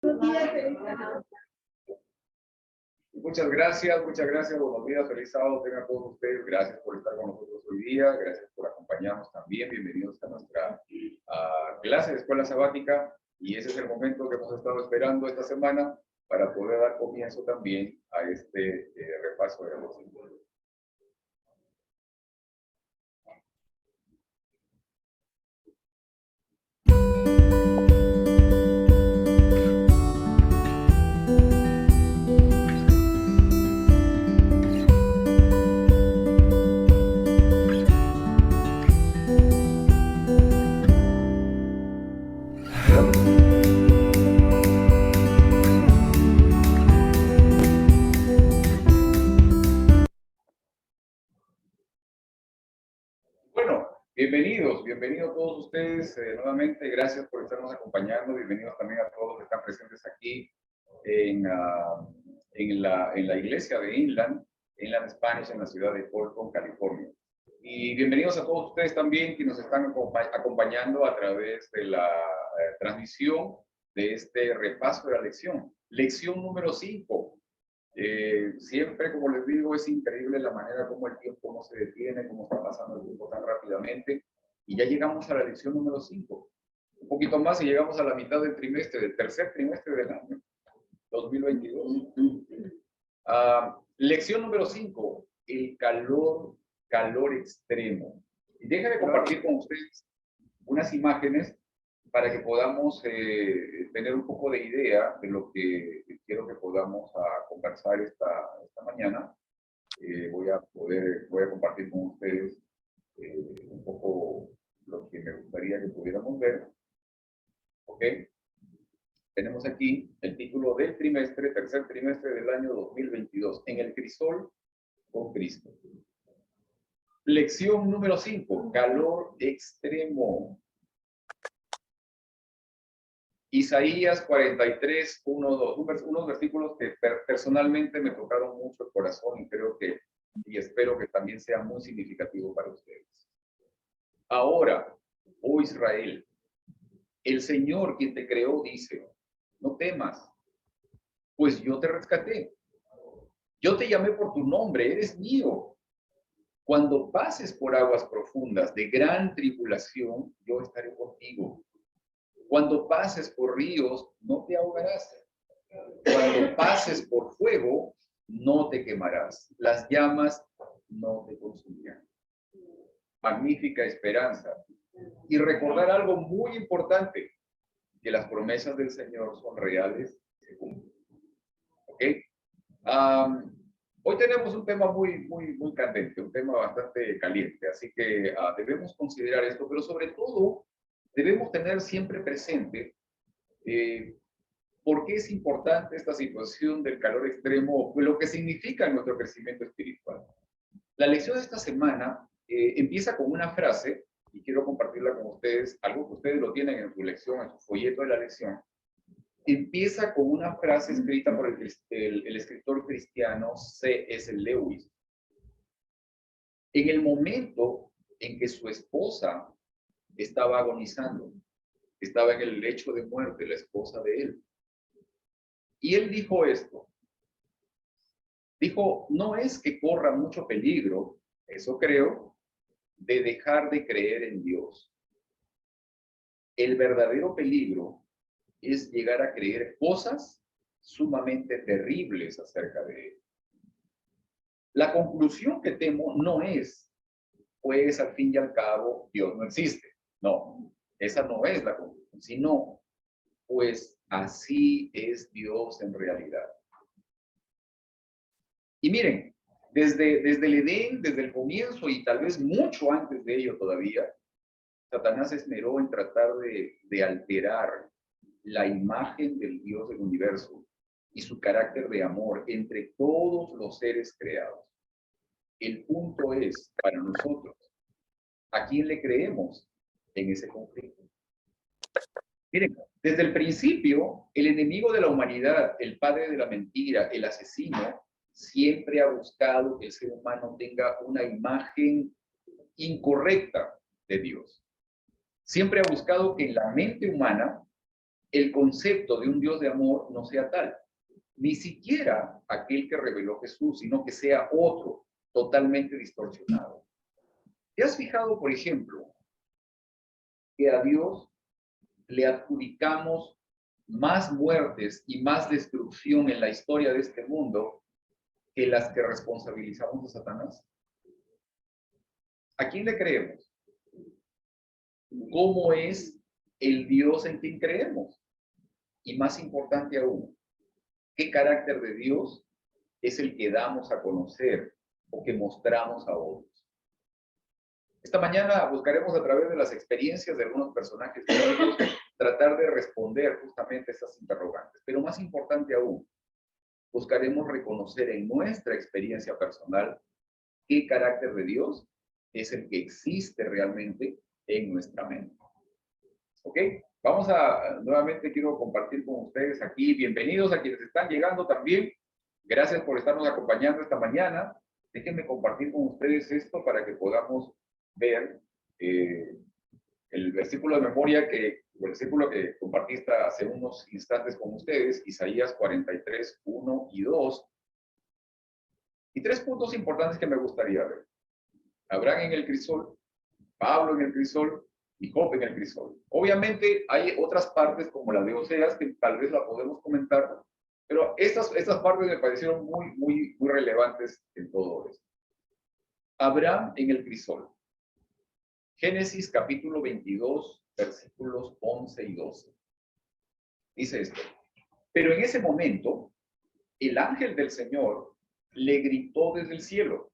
Muchas gracias, buenos días, feliz sábado tengan todos ustedes, gracias por estar con nosotros hoy día, gracias por acompañarnos también, bienvenidos a nuestra clase de escuela sabática, y ese es el momento que hemos estado esperando esta semana para poder dar comienzo también a este repaso de los símbolos. Bienvenidos todos ustedes nuevamente, gracias por estarnos acompañando, bienvenidos también a todos los que están presentes aquí en la iglesia de Inland Spanish, en la ciudad de Fulton, California. Y bienvenidos a todos ustedes también que nos están acompañando a través de la transmisión de este repaso de la lección. Lección número 5. Siempre, como les digo, es increíble la manera como el tiempo no se detiene, cómo está pasando el tiempo tan rápidamente. Y ya llegamos a la lección número 5. Un poquito más y llegamos a la mitad del trimestre, del tercer trimestre del año 2022. Lección número 5, el calor extremo. Y déjenme compartir con ustedes unas imágenes para que podamos tener un poco de idea de lo que quiero que podamos conversar esta mañana. Voy a compartir con ustedes un poco lo que me gustaría que pudiéramos ver. ¿Ok? Tenemos aquí el título del trimestre, tercer trimestre del año 2022, en el crisol con Cristo. Lección número 5, calor extremo. Isaías 43, 1, 2, unos versículos que personalmente me tocaron mucho el corazón y espero que también sea muy significativo para ustedes. Ahora, oh Israel, el Señor quien te creó dice, no temas, pues yo te rescaté. Yo te llamé por tu nombre, eres mío. Cuando pases por aguas profundas de gran tribulación, yo estaré contigo. Cuando pases por ríos, no te ahogarás. Cuando pases por fuego, no te quemarás. Las llamas no te consumirán. Magnífica esperanza. Y recordar algo muy importante, que las promesas del Señor son reales y se cumplen. ¿Ok? Hoy tenemos un tema muy candente, un tema bastante caliente, así que debemos considerar esto, pero sobre todo debemos tener siempre presente por qué es importante esta situación del calor extremo, lo que significa nuestro crecimiento espiritual. La lección de esta semana empieza con una frase, y quiero compartirla con ustedes, algo que ustedes lo tienen en su lección, en su folleto de la lección. Empieza con una frase escrita por el escritor cristiano C.S. Lewis. En el momento en que su esposa estaba agonizando, estaba en el lecho de muerte, la esposa de él. Y él dijo esto. Dijo, no es que corra mucho peligro, eso creo, de dejar de creer en Dios. El verdadero peligro es llegar a creer cosas sumamente terribles acerca de él. La conclusión que temo no es, pues al fin y al cabo, Dios no existe. No, esa no es la conclusión, sino, pues así es Dios en realidad. Y miren, desde el Edén, desde el comienzo y tal vez mucho antes de ello todavía, Satanás se esmeró en tratar de alterar la imagen del Dios del universo y su carácter de amor entre todos los seres creados. El punto es, para nosotros, ¿a quién le creemos en ese conflicto? Miren, desde el principio, el enemigo de la humanidad, el padre de la mentira, el asesino, siempre ha buscado que el ser humano tenga una imagen incorrecta de Dios. Siempre ha buscado que en la mente humana el concepto de un Dios de amor no sea tal. Ni siquiera aquel que reveló Jesús, sino que sea otro, totalmente distorsionado. ¿Te has fijado, por ejemplo, que a Dios le adjudicamos más muertes y más destrucción en la historia de este mundo que las que responsabilizamos a Satanás? ¿A quién le creemos? ¿Cómo es el Dios en quien creemos? Y más importante aún, ¿qué carácter de Dios es el que damos a conocer o que mostramos a otros? Esta mañana buscaremos a través de las experiencias de algunos personajes bíblicos tratar de responder justamente estas interrogantes. Pero más importante aún, buscaremos reconocer en nuestra experiencia personal qué carácter de Dios es el que existe realmente en nuestra mente. ¿Ok? Vamos a, nuevamente quiero compartir con ustedes aquí, bienvenidos a quienes están llegando también. Gracias por estarnos acompañando esta mañana. Déjenme compartir con ustedes esto para que podamos ver el versículo de memoria el versículo que compartí hace unos instantes con ustedes, Isaías 43, 1 y 2. Y 3 puntos importantes que me gustaría ver. Abraham en el crisol, Pablo en el crisol y Job en el crisol. Obviamente hay otras partes como la de Oseas que tal vez la podemos comentar, pero estas partes me parecieron muy relevantes en todo esto. Abraham en el crisol. Génesis capítulo 22, versículos 11 y 12. Dice esto: pero en ese momento, el ángel del Señor le gritó desde el cielo: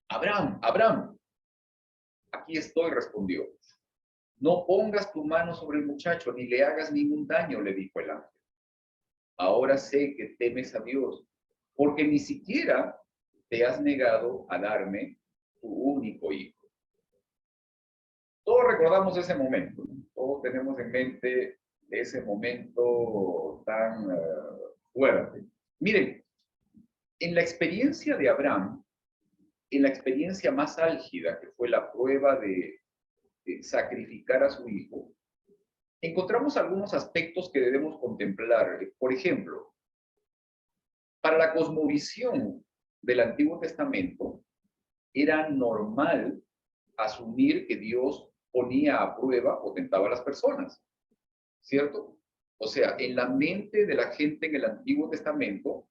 Abraham, Abraham. Aquí estoy, respondió. No pongas tu mano sobre el muchacho, ni le hagas ningún daño, le dijo el ángel. Ahora sé que temes a Dios, porque ni siquiera te has negado a darme tu único hijo. Todos recordamos ese momento, ¿no? Todos tenemos en mente ese momento tan fuerte. Miren, en la experiencia de Abraham, en la experiencia más álgida, que fue la prueba de sacrificar a su hijo, encontramos algunos aspectos que debemos contemplar. Por ejemplo, para la cosmovisión del Antiguo Testamento, era normal asumir que Dios ponía a prueba o tentaba a las personas, ¿cierto? O sea, en la mente de la gente en el Antiguo Testamento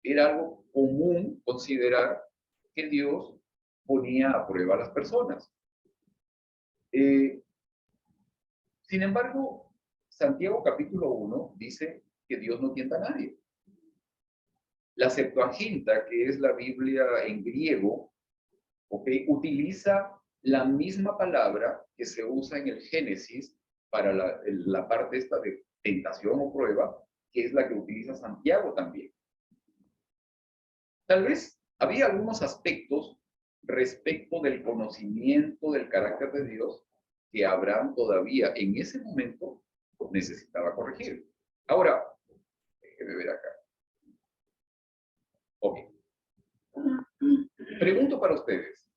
era algo común considerar que Dios ponía a prueba a las personas. Sin embargo, Santiago capítulo 1 dice que Dios no tienta a nadie. La Septuaginta, que es la Biblia en griego, ¿okay?, utiliza la misma palabra que se usa en el Génesis para la parte esta de tentación o prueba, que es la que utiliza Santiago también. Tal vez había algunos aspectos respecto del conocimiento del carácter de Dios que Abraham todavía en ese momento necesitaba corregir. Ahora, déjeme ver acá. Ok. Pregunto para ustedes,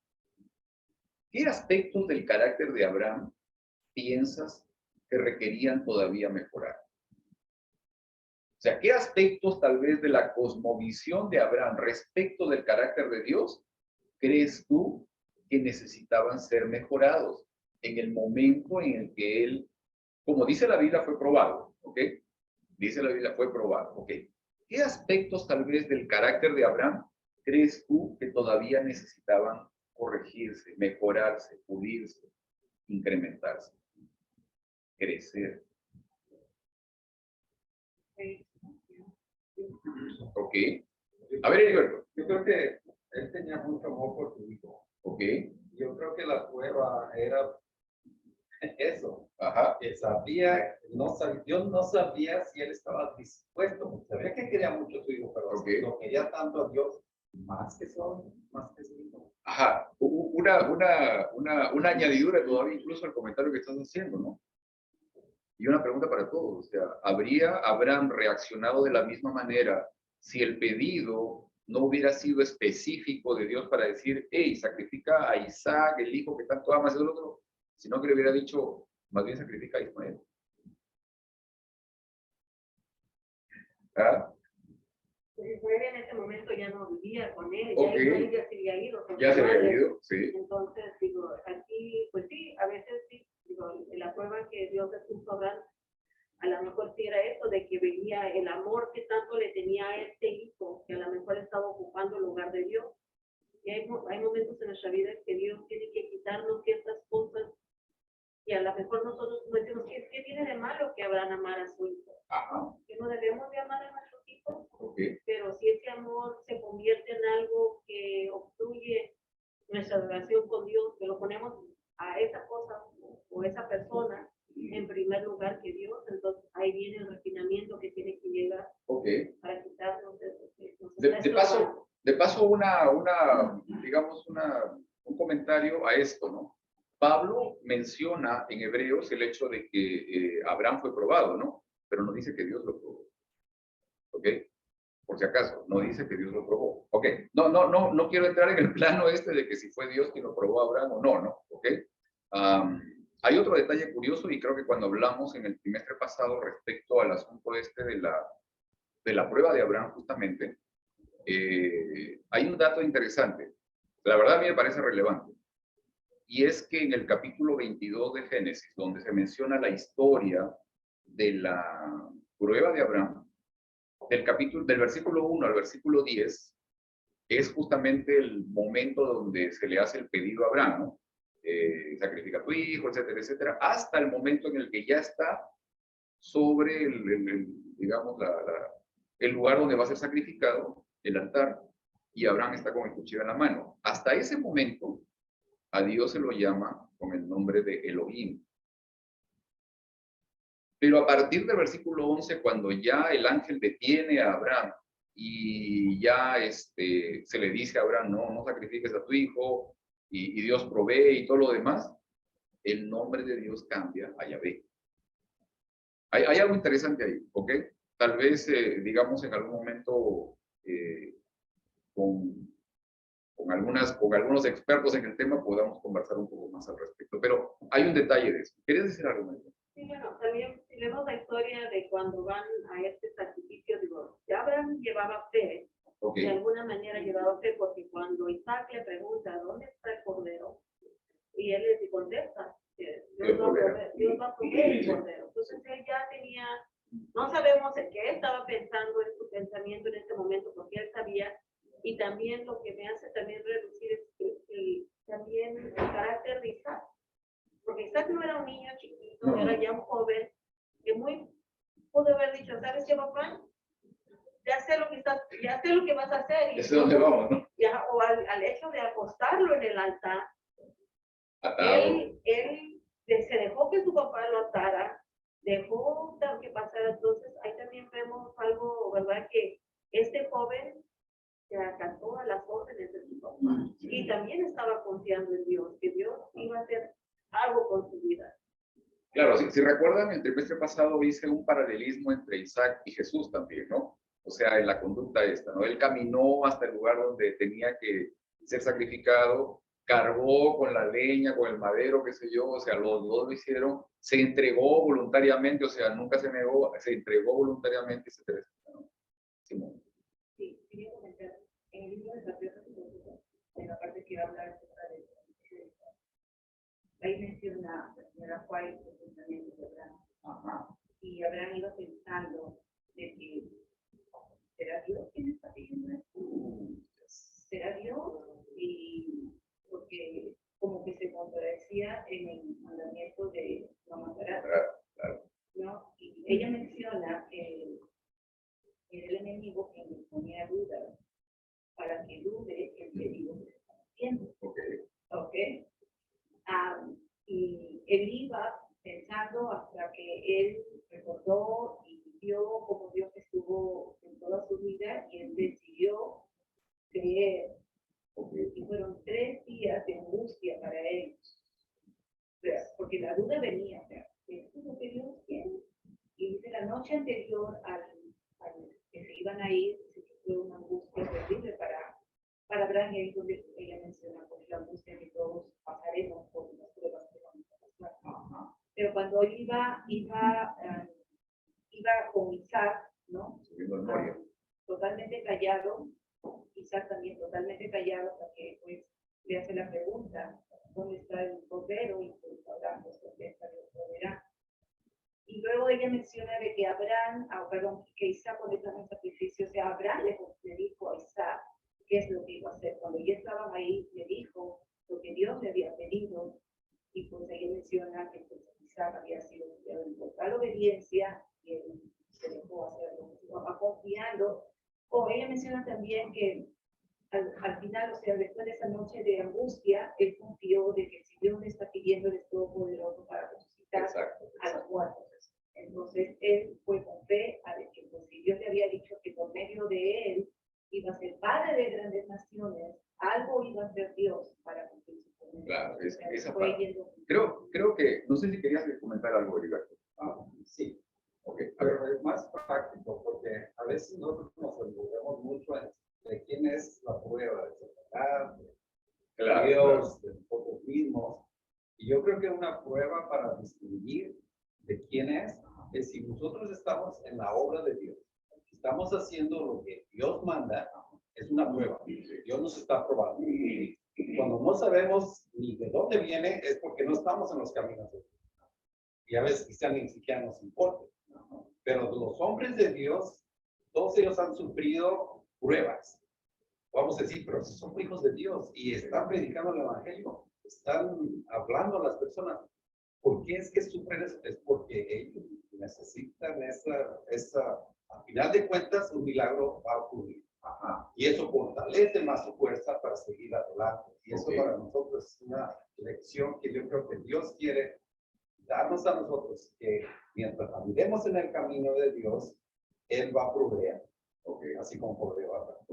¿qué aspectos del carácter de Abraham piensas que requerían todavía mejorar? O sea, ¿qué aspectos tal vez de la cosmovisión de Abraham respecto del carácter de Dios crees tú que necesitaban ser mejorados en el momento en el que él, como dice la Biblia, fue probado? ¿Ok? Dice la Biblia, fue probado. ¿Ok? ¿Qué aspectos tal vez del carácter de Abraham crees tú que todavía necesitaban corregirse, mejorarse, pulirse, incrementarse, crecer? ¿Ok? A ver, Heriberto. Yo creo que él tenía mucho amor por su hijo. ¿Ok? Yo creo que la prueba era eso. Ajá. Que sabía, yo no sabía si él estaba dispuesto. Sabía que quería mucho a su hijo, pero Okay. no quería tanto a Dios más que su hijo. Ajá. Una añadidura todavía incluso al comentario que estás haciendo, ¿no? Y una pregunta para todos. O sea, ¿habrán reaccionado de la misma manera si el pedido no hubiera sido específico de Dios para decir, hey, sacrifica a Isaac, el hijo que tanto amas, el otro, sino que le hubiera dicho, más bien sacrifica a Ismael? ¿Ah? Pues Israel en ese momento ya no vivía con él, Ok. ya Israel ya se había ido. con Ya su se había madre. ido, sí. Entonces, digo, aquí, pues sí, a veces sí, digo, la prueba que Dios le puso a Abraham, a lo mejor sí era eso, de que veía el amor que tanto le tenía a este hijo, que a lo mejor estaba ocupando el lugar de Dios. Y hay momentos en nuestra vida que Dios tiene que quitarnos ciertas cosas y a lo mejor nosotros decimos, ¿qué tiene de malo que Abraham amara a su hijo? Ajá. Que no debemos de amar a nuestros hijos, Okay. pero si ese amor se convierte en algo que obstruye nuestra relación con Dios, que lo ponemos a esa cosa o esa persona en primer lugar que Dios, entonces ahí viene el refinamiento que tiene que llegar Okay. para quitarnos eso. De paso digamos, un comentario a esto, ¿no? Pablo menciona en Hebreos el hecho de que Abraham fue probado, ¿no? Pero no dice que Dios lo probó. ¿Ok? Por si acaso, no dice que Dios lo probó. ¿Ok? No quiero entrar en el plano este de que si fue Dios quien lo probó a Abraham o no, ¿no? ¿Ok? Hay otro detalle curioso y creo que cuando hablamos en el trimestre pasado respecto al asunto este de la prueba de Abraham justamente, hay un dato interesante. La verdad a mí me parece relevante. Y es que en el capítulo 22 de Génesis, donde se menciona la historia de la prueba de Abraham, del versículo 1 al versículo 10, es justamente el momento donde se le hace el pedido a Abraham, ¿no? Sacrifica a tu hijo, etcétera, etcétera, hasta el momento en el que ya está sobre digamos, el lugar donde va a ser sacrificado, el altar, y Abraham está con el cuchillo en la mano. Hasta ese momento, a Dios se lo llama con el nombre de Elohim. Pero a partir del versículo 11, cuando ya el ángel detiene a Abraham y ya se le dice a Abraham, no sacrifiques a tu hijo, y Dios provee y todo lo demás, el nombre de Dios cambia a Yahvé. Hay algo interesante ahí, ¿ok? Tal vez, digamos, en algún momento con algunos expertos en el tema podamos conversar un poco más al respecto. Pero hay un detalle de eso. ¿Querías decir algo, María? Sí, bueno, también si vemos la historia de cuando van a este sacrificio, digo, ya Abraham llevaba fe, Okay. de alguna manera llevaba fe, porque cuando Isaac le pregunta, ¿dónde está el cordero? Y él le contesta, Dios va a proveer el cordero. Entonces él ya tenía, no sabemos en qué estaba pensando en su pensamiento en este momento, porque él sabía, y también lo que me hace también reducir es también el carácter de Isaac, porque Isaac no era un niño chiquito, era ya un joven, que muy pudo haber dicho, ¿sabes qué, papá? Ya sé lo que vas a hacer. ¿Es dónde vamos, no? Ya, o al hecho de acostarlo en el altar, él se dejó que su papá lo atara, dejó que pasara. Entonces ahí también vemos algo, ¿verdad? Que este joven se acató a las órdenes de su papá y también estaba confiando en Dios, que Dios iba a hacer algo con su vida. Claro, si recuerdan, el trimestre pasado hice un paralelismo entre Isaac y Jesús también, ¿no? O sea, en la conducta esta, ¿no? Él caminó hasta el lugar donde tenía que ser sacrificado, cargó con la leña, con el madero, qué sé yo, o sea, los dos lo hicieron, se entregó voluntariamente, o sea, nunca se negó, se entregó voluntariamente y se entregó, ¿no? Simón. Sí, quería comentar, en el libro de Patriotas y Políticos, en la parte que habla acerca de ahí menciona la señora Juárez el pensamiento de Abraham. Ajá. Y Abraham iba pensando de que ¿será Dios quien está pidiendo esto? ¿Será Dios? Y porque como que se contradecía en el mandamiento de no matarás. Claro. ¿No? Y ella menciona que era el enemigo quien le ponía dudas para que dude el pedido que está haciendo. ¿Ok? Y él iba pensando hasta que él recordó y vio cómo Dios estuvo en toda su vida y él decidió creer. Y fueron 3 días de angustia para él. Porque la duda venía, ¿esto es lo que Dios quiere? Y dice, la noche anterior al que se iban a ir, fue una angustia terrible para Abraham, y ahí donde ella menciona pues, la angustia que todos pasaremos por las pruebas que vamos a pasar. Pero cuando él iba con Isaac, ¿no? Subiendo memoria. Totalmente callado, Isaac también totalmente callado, hasta que pues le hace la pregunta, ¿dónde está el cordero? Y pues Abraham pues contesta, Dios proveerá. Y luego ella menciona de que que Isaac cuando estaba en sacrificio, o sea, Abraham le dijo a Isaac qué es lo que iba a hacer. Cuando ya estaban ahí, le dijo lo que Dios le había pedido, y pues ella menciona que pues, Isaac había sido enviado en total obediencia, y él se dejó hacerlo, estaba confiando. O ella menciona también que al final, o sea, después de esa noche de angustia, él confió de que si Dios le está pidiendo, él es todopoderoso para resucitar a los muertos. Entonces, él fue con fe a ver que pues, si Dios le había dicho que por medio de él iba a ser padre de grandes naciones, algo iba a hacer Dios para cumplir su promesa. Claro, esa fue parte. yendo. Creo que, no sé si querías comentar algo, Heriberto. Sí, Ok, a ver. pero es más práctico porque a veces nosotros nos envolvemos mucho de quién es la prueba de Satanás, de Claro, Dios, de nosotros mismos. Y yo creo que una prueba para distinguir de quién es si nosotros estamos en la obra de Dios, si estamos haciendo lo que Dios manda, es una prueba. Dios nos está probando. Y cuando no sabemos ni de dónde viene, es porque no estamos en los caminos de Dios. Y a veces quizá ni siquiera nos importa. Pero los hombres de Dios, todos ellos han sufrido pruebas. Vamos a decir, pero si son hijos de Dios y están predicando el evangelio, están hablando a las personas. ¿Por qué es que sufren eso? Es porque ellos necesitan a final de cuentas, un milagro va a ocurrir. Y eso fortalece más su fuerza para seguir adelante. Y eso para nosotros es una lección que yo creo que Dios quiere darnos a nosotros, que mientras andemos en el camino de Dios, Él va a proveer. Así como proveyó a Abraham.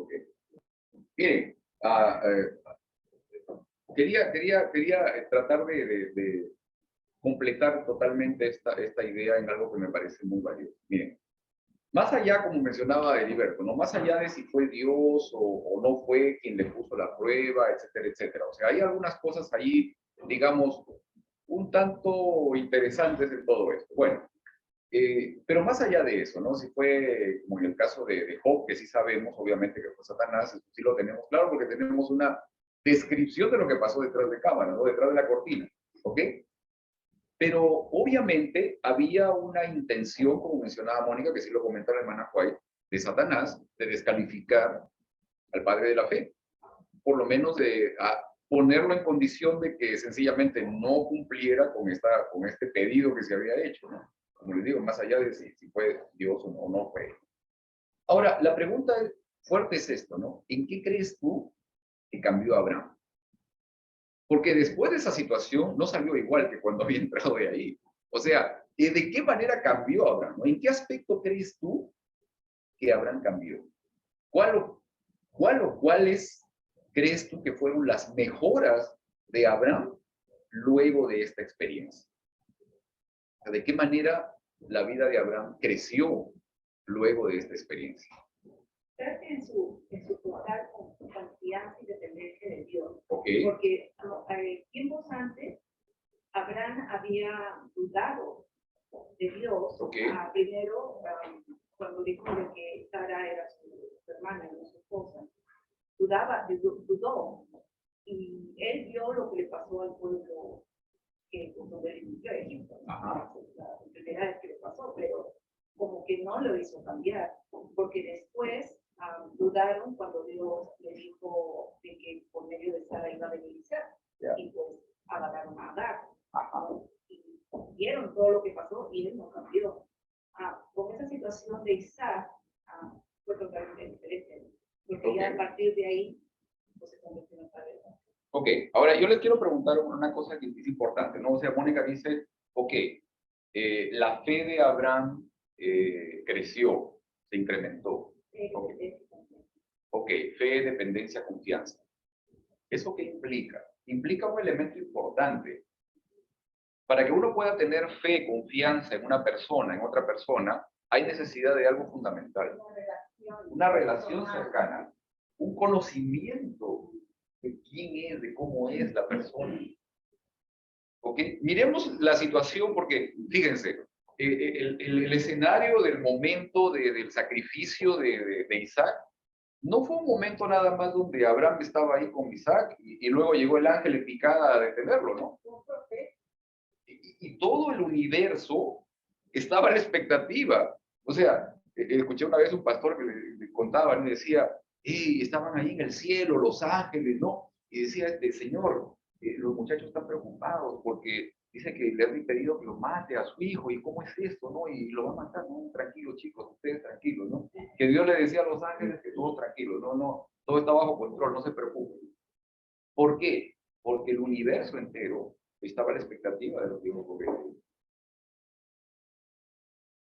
Miren, quería tratar de completar totalmente esta idea en algo que me parece muy valioso. Miren, más allá, como mencionaba Heriberto, ¿no? Más allá de si fue Dios o no fue quien le puso la prueba, etcétera, etcétera. O sea, hay algunas cosas ahí, digamos, un tanto interesantes en todo esto. Bueno, pero más allá de eso, ¿no? Si fue, como en el caso de Job, que sí sabemos, obviamente, que fue Satanás, eso sí lo tenemos claro, porque tenemos una descripción de lo que pasó detrás de cámara, ¿no? Detrás de la cortina, ¿ok? Pero obviamente había una intención, como mencionaba Mónica, que sí lo comentó la hermana White, de Satanás, de descalificar al padre de la fe, por lo menos de ponerlo en condición de que sencillamente no cumpliera con este pedido que se había hecho, ¿no? Como les digo, más allá de si fue Dios o no fue. Ahora, la pregunta fuerte es esto, ¿no? ¿En qué crees tú que cambió Abraham? Porque después de esa situación no salió igual que cuando había entrado de ahí. O sea, ¿de qué manera cambió Abraham? ¿En qué aspecto crees tú que Abraham cambió? ¿Cuáles crees tú que fueron las mejoras de Abraham luego de esta experiencia? ¿De qué manera la vida de Abraham creció luego de esta experiencia? Creo que en su total confianza y dependencia de Dios. Okay. Porque tiempos antes, Abraham había dudado de Dios. Okay. Primero, cuando dijo de que Sara era su hermana, no su esposa, dudó. Y él vio lo que le pasó al pueblo que donde él vivió en Egipto. La primera vez que le pasó, pero como que no lo hizo cambiar, porque después dudaron cuando Dios le dijo de que por medio de Sara iba a venir Isaac, y pues agarraron a Agar, y vieron todo lo que pasó y él no cambió. Con esa situación de Isaac fue totalmente diferente, porque ya a partir de ahí pues, se convirtió en padre. Ok, ahora yo les quiero preguntar una cosa que es importante, ¿no? O sea, Mónica dice, ok, la fe de Abraham creció, se incrementó. Ok, fe, dependencia, confianza. ¿Eso qué implica? Implica un elemento importante. Para que uno pueda tener fe, confianza en una persona, en otra persona, hay necesidad de algo fundamental. Una relación cercana, un conocimiento de quién es, de cómo es la persona. ¿Ok? Miremos la situación porque, fíjense, el escenario del momento del sacrificio de Isaac no fue un momento nada más donde Abraham estaba ahí con Isaac y luego llegó el ángel en picada a detenerlo, ¿no? Y todo el universo estaba a la expectativa. O sea, escuché una vez un pastor que le contaba, le decía, estaban ahí en el cielo los ángeles, ¿no? Y decía, Señor, los muchachos están preocupados porque dice que le han pedido que lo mate a su hijo, y cómo es esto, ¿no? Y lo va a matar, no, tranquilos chicos, ustedes tranquilos, ¿no? Que Dios le decía a los ángeles que todos tranquilos, no, todo está bajo control, no se preocupen. ¿Por qué? Porque el universo entero estaba a la expectativa de lo que iba a ocurrir.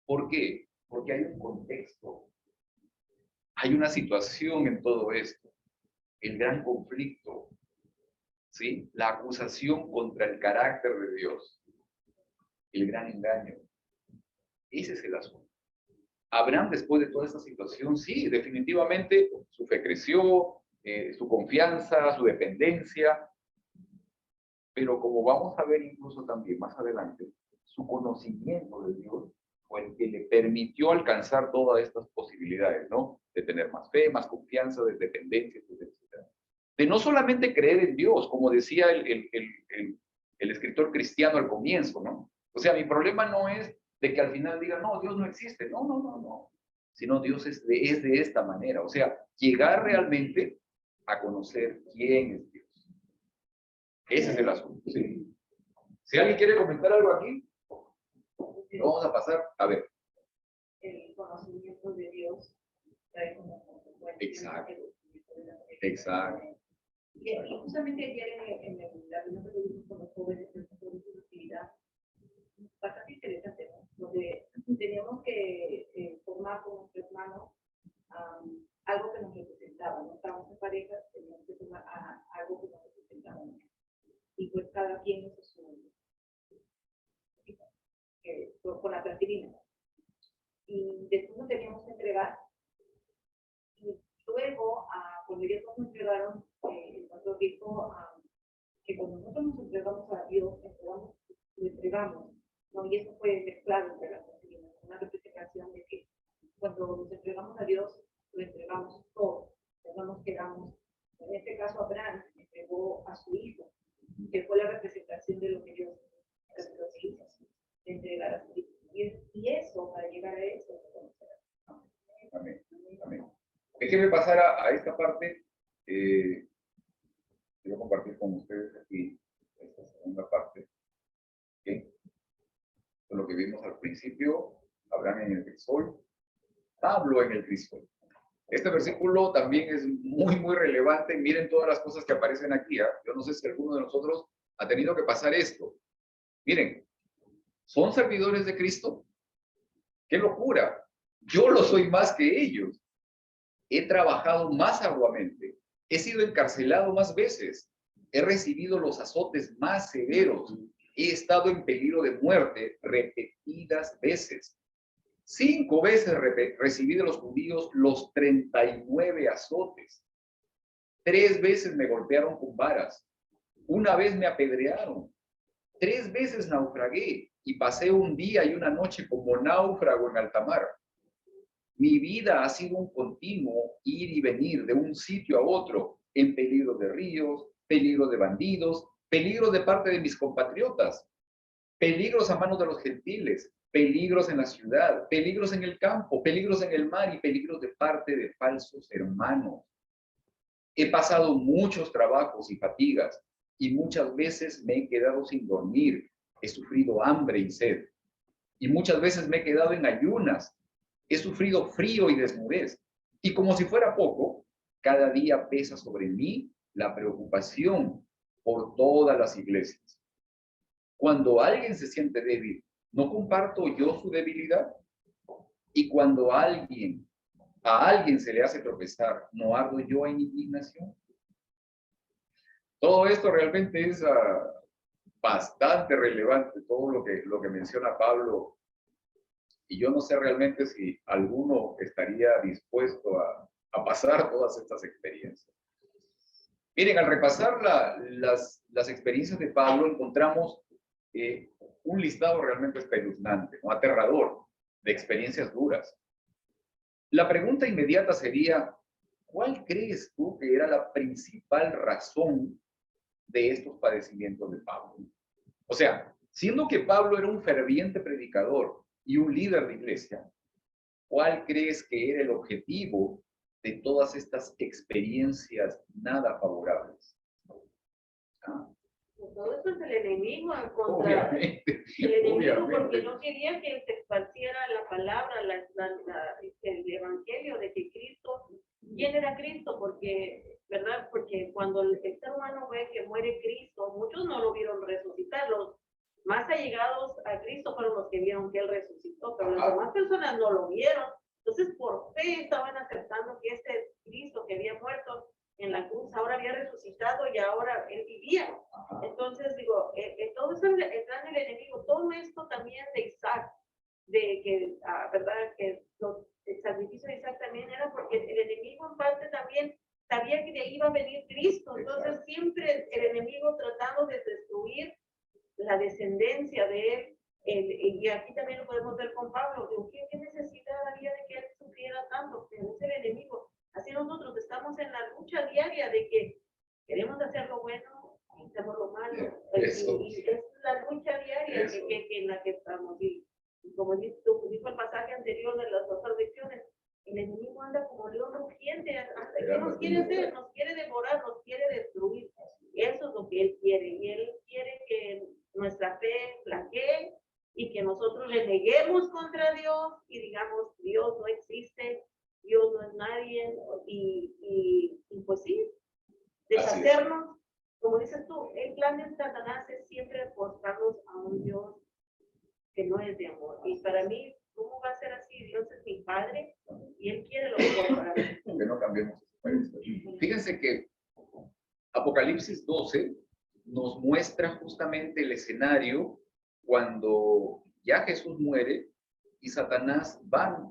¿Por qué? Porque hay un contexto, hay una situación en todo esto, el gran conflicto, ¿sí? La acusación contra el carácter de Dios, el gran engaño. Ese es el asunto. Abraham, después de toda esta situación, sí, definitivamente su fe creció, su confianza, su dependencia, pero como vamos a ver incluso también más adelante, su conocimiento de Dios fue el que le permitió alcanzar todas estas posibilidades, ¿no? De tener más fe, más confianza, de dependencia, etc. De no solamente creer en Dios, como decía el escritor cristiano al comienzo, ¿no? O sea, mi problema no es de que al final digan, no, Dios no existe. No. Sino Dios es de esta manera. O sea, llegar realmente a conocer quién es Dios. Ese es el asunto, ¿sí? Si alguien quiere comentar algo aquí, vamos a pasar a ver. El conocimiento de Dios trae como consecuencia. Exacto. Y justamente ayer en la reunión que tuvimos con los jóvenes de la actividad, bastante interesante, ¿no? Donde teníamos que formar con nuestros hermanos algo que nos representaba, ¿no? Estábamos en pareja, teníamos que formar algo que nos representaba, ¿no? Y pues cada quien hizo su con la plastilina. Y después nos teníamos que entregar. Y luego, cuando ellos nos entregaron, el pastor dijo que cuando nosotros nos entregamos a Dios, lo entregamos, ¿no? Y eso fue mezclado entre las plastilina, una representación de que cuando nos entregamos a Dios, lo entregamos todo, no nos quedamos. En este caso, Abraham entregó a su hijo, que fue la representación de lo que Dios hizo, de entregar a su hijo. Y eso, para llegar a eso, Amén. Déjenme pasar a esta parte. Quiero compartir con ustedes aquí esta segunda parte. ¿Okay? Lo que vimos al principio, Abraham en el crisol, Pablo en el crisol. Este versículo también es muy relevante. Miren todas las cosas que aparecen aquí. Yo no sé si alguno de nosotros ha tenido que pasar esto. Miren, ¿son servidores de Cristo? ¡Qué locura! Yo lo soy más que ellos. He trabajado más arduamente. He sido encarcelado más veces. He recibido los azotes más severos. He estado en peligro de muerte repetidas veces. 5 veces recibí de los judíos los 39 azotes. 3 veces me golpearon con varas. 1 vez me apedrearon. 3 veces naufragué y pasé un día y una noche como náufrago en alta mar. Mi vida ha sido un continuo ir y venir de un sitio a otro, en peligro de ríos, peligro de bandidos, peligro de parte de mis compatriotas, peligros a manos de los gentiles, peligros en la ciudad, peligros en el campo, peligros en el mar y peligros de parte de falsos hermanos. He pasado muchos trabajos y fatigas y muchas veces me he quedado sin dormir. He sufrido hambre y sed y muchas veces me he quedado en ayunas. He sufrido frío y desnudez. Y como si fuera poco, cada día pesa sobre mí la preocupación por todas las iglesias. Cuando alguien se siente débil, ¿no comparto yo su debilidad? Y cuando a alguien se le hace tropezar, ¿no ardo yo en indignación? Todo esto realmente es bastante relevante, todo lo que menciona Pablo. Y yo no sé realmente si alguno estaría dispuesto a pasar todas estas experiencias. Miren, al repasar las experiencias de Pablo, encontramos un listado realmente espeluznante, ¿no? Aterrador, de experiencias duras. La pregunta inmediata sería, ¿cuál crees tú que era la principal razón de estos padecimientos de Pablo? O sea, siendo que Pablo era un ferviente predicador y un líder de iglesia, ¿cuál crees que era el objetivo de todas estas experiencias nada favorables? ¿Ah? Todo eso es el enemigo en contra. Obviamente, El enemigo obviamente. porque no quería que se esparciera la palabra, el evangelio de que Cristo, ¿quién era Cristo? Porque, ¿verdad? Porque cuando el ser humano ve que muere Cristo, muchos no lo vieron resucitar, los más allegados a Cristo fueron los que vieron que Él resucitó, pero las demás personas no lo vieron. Entonces, por fe estaban aceptando que este Cristo que había muerto en la cruz ahora había resucitado y ahora Él vivía. Entonces, digo, todo eso es el plan del enemigo. Todo esto también de Isaac, de que, ¿verdad? Que el sacrificio de Isaac también era porque el enemigo en parte también sabía que de ahí iba a venir Cristo. Entonces, siempre el enemigo tratando de destruir la descendencia de él. Y aquí también lo podemos ver con Pablo. Digo, ¿qué necesidad había de que él sufriera tanto? Pero es el enemigo. Así nosotros estamos en la lucha diaria de que queremos hacer lo bueno y hacemos lo malo. Y es la lucha diaria que en la que estamos. Y como dijo el pasaje anterior de las dos adicciones, el enemigo anda como león rugiente. ¿Qué nos quiere hacer? Nos quiere devorar, nos quiere destruir. Eso es lo que él quiere. Y él quiere que nuestra fe flaquee y que nosotros reneguemos contra Dios y digamos, Dios no existe, Dios no es nadie, y pues sí, deshacernos, como dices tú, el plan de Satanás es siempre forzarnos a un Dios que no es de amor. Y para mí, ¿cómo va a ser así? Dios es mi Padre y Él quiere lo mejor para mí. Que no cambiemos. Fíjense que Apocalipsis 12 nos muestra justamente el escenario cuando ya Jesús muere y Satanás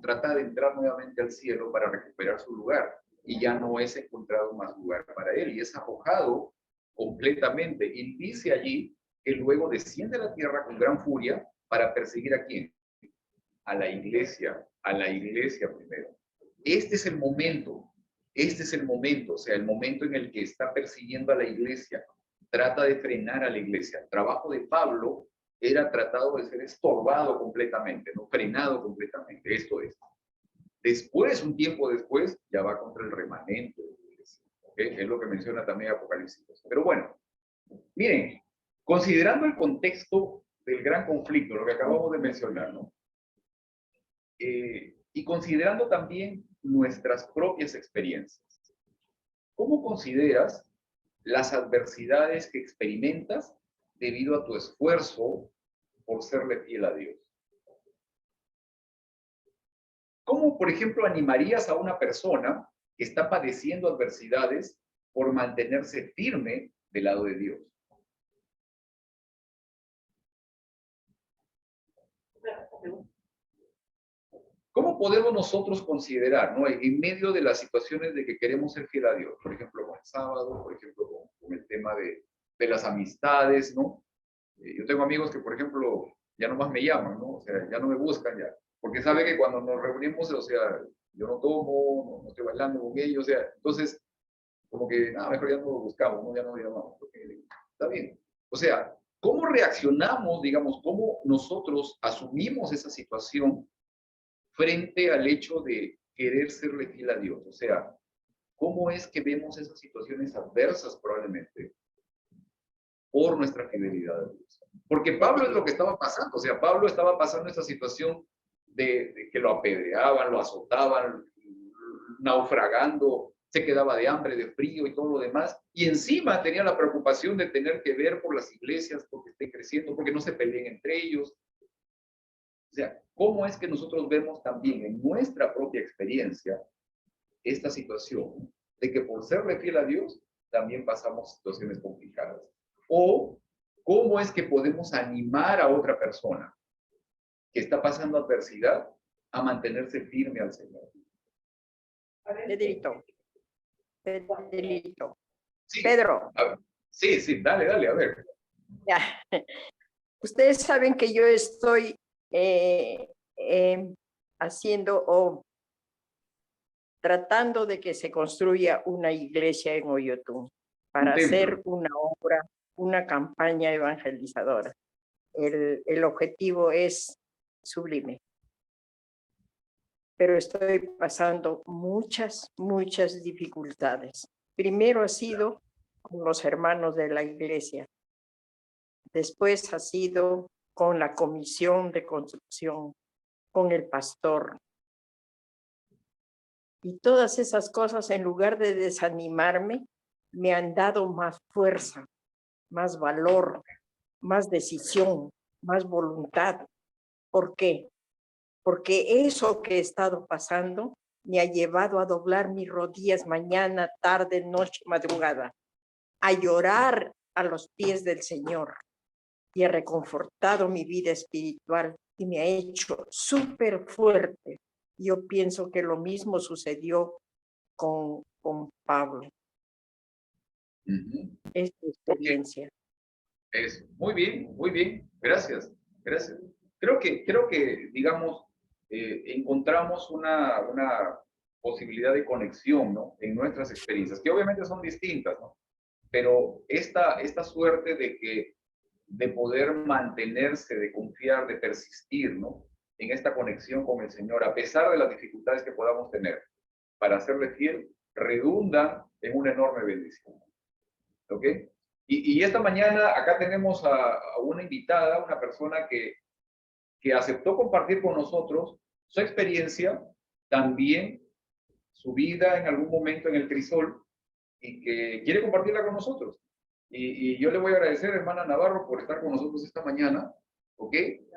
trata de entrar nuevamente al cielo para recuperar su lugar y ya no es encontrado más lugar para él y es arrojado completamente. Y dice allí que luego desciende a la tierra con gran furia para perseguir ¿a quién? A la iglesia primero. Este es el momento, o sea, el momento en el que está persiguiendo a la iglesia, trata de frenar a la iglesia. El trabajo de Pablo era tratado de ser estorbado completamente, no frenado completamente, esto es. Después, un tiempo después, ya va contra el remanente de la iglesia, ¿okay? Es lo que menciona también Apocalipsis. Pero bueno, miren, considerando el contexto del gran conflicto, lo que acabamos de mencionar, ¿no? Y considerando también nuestras propias experiencias, ¿cómo consideras las adversidades que experimentas debido a tu esfuerzo por serle fiel a Dios? ¿Cómo, por ejemplo, animarías a una persona que está padeciendo adversidades por mantenerse firme del lado de Dios? ¿Cómo podemos nosotros considerar, ¿no? En medio de las situaciones de que queremos ser fiel a Dios, por ejemplo, con el sábado, por ejemplo, con el tema de las amistades, ¿no? Yo tengo amigos que, por ejemplo, ya nomás me llaman, ¿no? O sea, ya no me buscan ya, porque sabe que cuando nos reunimos, o sea, yo no tomo, no estoy bailando con ellos, o sea, entonces, como que, mejor ya no lo buscamos, ¿no? Ya no lo llamamos, porque está bien. O sea, ¿cómo reaccionamos, digamos, cómo nosotros asumimos esa situación frente al hecho de querer serle fiel a Dios? O sea, ¿cómo es que vemos esas situaciones adversas probablemente por nuestra fidelidad a Dios? Porque Pablo es lo que estaba pasando, o sea, Pablo estaba pasando esa situación de que lo apedreaban, lo azotaban, naufragando, se quedaba de hambre, de frío y todo lo demás, y encima tenía la preocupación de tener que ver por las iglesias, porque estén creciendo, porque no se peleen entre ellos. O sea, ¿cómo es que nosotros vemos también en nuestra propia experiencia esta situación de que por serle fiel a Dios también pasamos situaciones complicadas? O cómo es que podemos animar a otra persona que está pasando adversidad a mantenerse firme al Señor. Pedrito. Sí, Pedro. a ver. Sí, dale, a ver. Ya. Ustedes saben que yo estoy haciendo o tratando de que se construya una iglesia en Oyotún para hacer una obra, una campaña evangelizadora. El objetivo es sublime. Pero estoy pasando muchas dificultades. Primero ha sido con los hermanos de la iglesia. Después ha sido con la comisión de construcción, con el pastor. Y todas esas cosas, en lugar de desanimarme, me han dado más fuerza, más valor, más decisión, más voluntad. ¿Por qué? Porque eso que he estado pasando me ha llevado a doblar mis rodillas mañana, tarde, noche, madrugada, a llorar a los pies del Señor, y ha reconfortado mi vida espiritual y me ha hecho súper fuerte. Yo pienso que lo mismo sucedió con Pablo. Es mi experiencia. Eso. Muy bien. Gracias. Creo que digamos, encontramos una posibilidad de conexión, ¿no? En nuestras experiencias, que obviamente son distintas, ¿no? Pero esta suerte de poder mantenerse, de confiar, de persistir, ¿no? En esta conexión con el Señor, a pesar de las dificultades que podamos tener, para serle fiel, redunda en una enorme bendición. ¿Ok? Y esta mañana acá tenemos a una invitada, una persona que aceptó compartir con nosotros su experiencia, también su vida en algún momento en el crisol, y que quiere compartirla con nosotros. Y yo le voy a agradecer, hermana Navarro, por estar con nosotros esta mañana, ¿ok?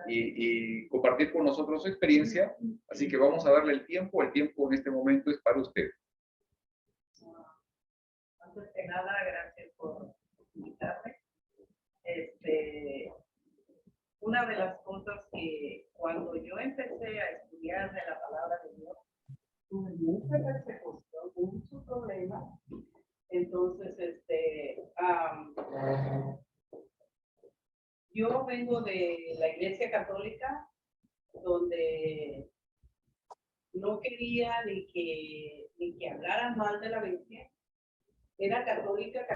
Y compartir con nosotros su experiencia. Así que vamos a darle el tiempo en este momento es para usted. Antes que nada, gracias por invitarme. Una de las cosas que cuando yo empecé a estudiar de la palabra de Dios, tuve mucha persecución, muchos problemas. Entonces, yo vengo de la Iglesia Católica, donde no quería ni que hablaran mal de la Virgen. Era católica,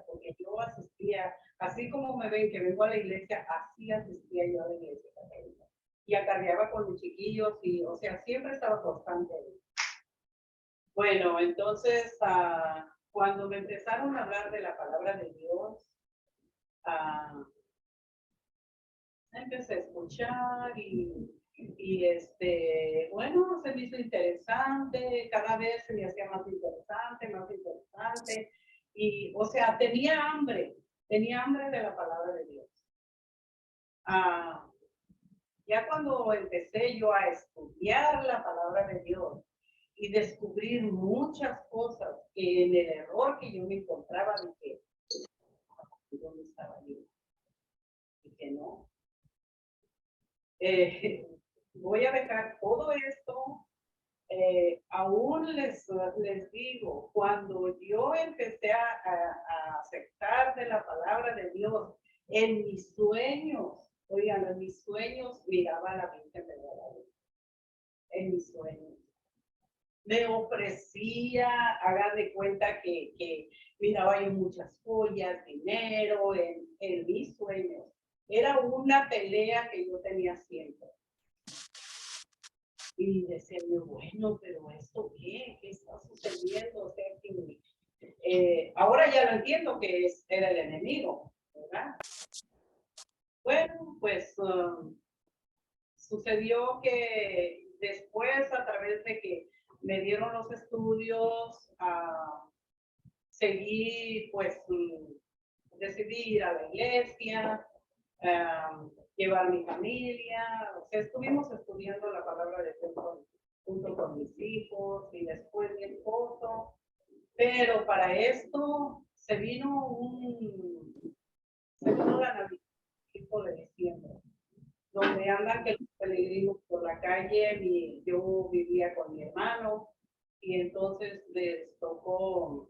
porque yo asistía, así como me ven que vengo a la iglesia, así asistía yo a la iglesia católica. Y acarreaba con los chiquillos, y, o sea, siempre estaba constante ahí. Bueno, entonces, cuando me empezaron a hablar de la palabra de Dios, empecé a escuchar y bueno, se me hizo interesante, cada vez se me hacía más interesante, y, o sea, tenía hambre de la palabra de Dios. Ya cuando empecé yo a estudiar la palabra de Dios y descubrir muchas cosas que en el error que yo me encontraba, dije, ¿dónde estaba yo? Y que no. Voy a dejar todo esto. Aún les digo, cuando yo empecé a aceptar de la palabra de Dios, en mis sueños, oigan, en mis sueños miraba a la Virgen de Guadalupe. En mis sueños. Me ofrecía, haga de cuenta que miraba yo muchas joyas, dinero, en mis sueños. Era una pelea que yo tenía siempre. Y decía yo, bueno, pero ¿esto qué? ¿Qué está sucediendo? O sea, ahora ya lo entiendo que era el enemigo, ¿verdad? Bueno, pues sucedió que después, a través de que me dieron los estudios, seguí, pues, decidí ir a la iglesia, llevar mi familia, o sea, estuvimos estudiando la palabra de Dios junto con mis hijos y después mi esposo, pero para esto se vino la Navidad, tipo de diciembre, donde andan que los peregrinos por la calle, yo vivía con mi hermano, y entonces les tocó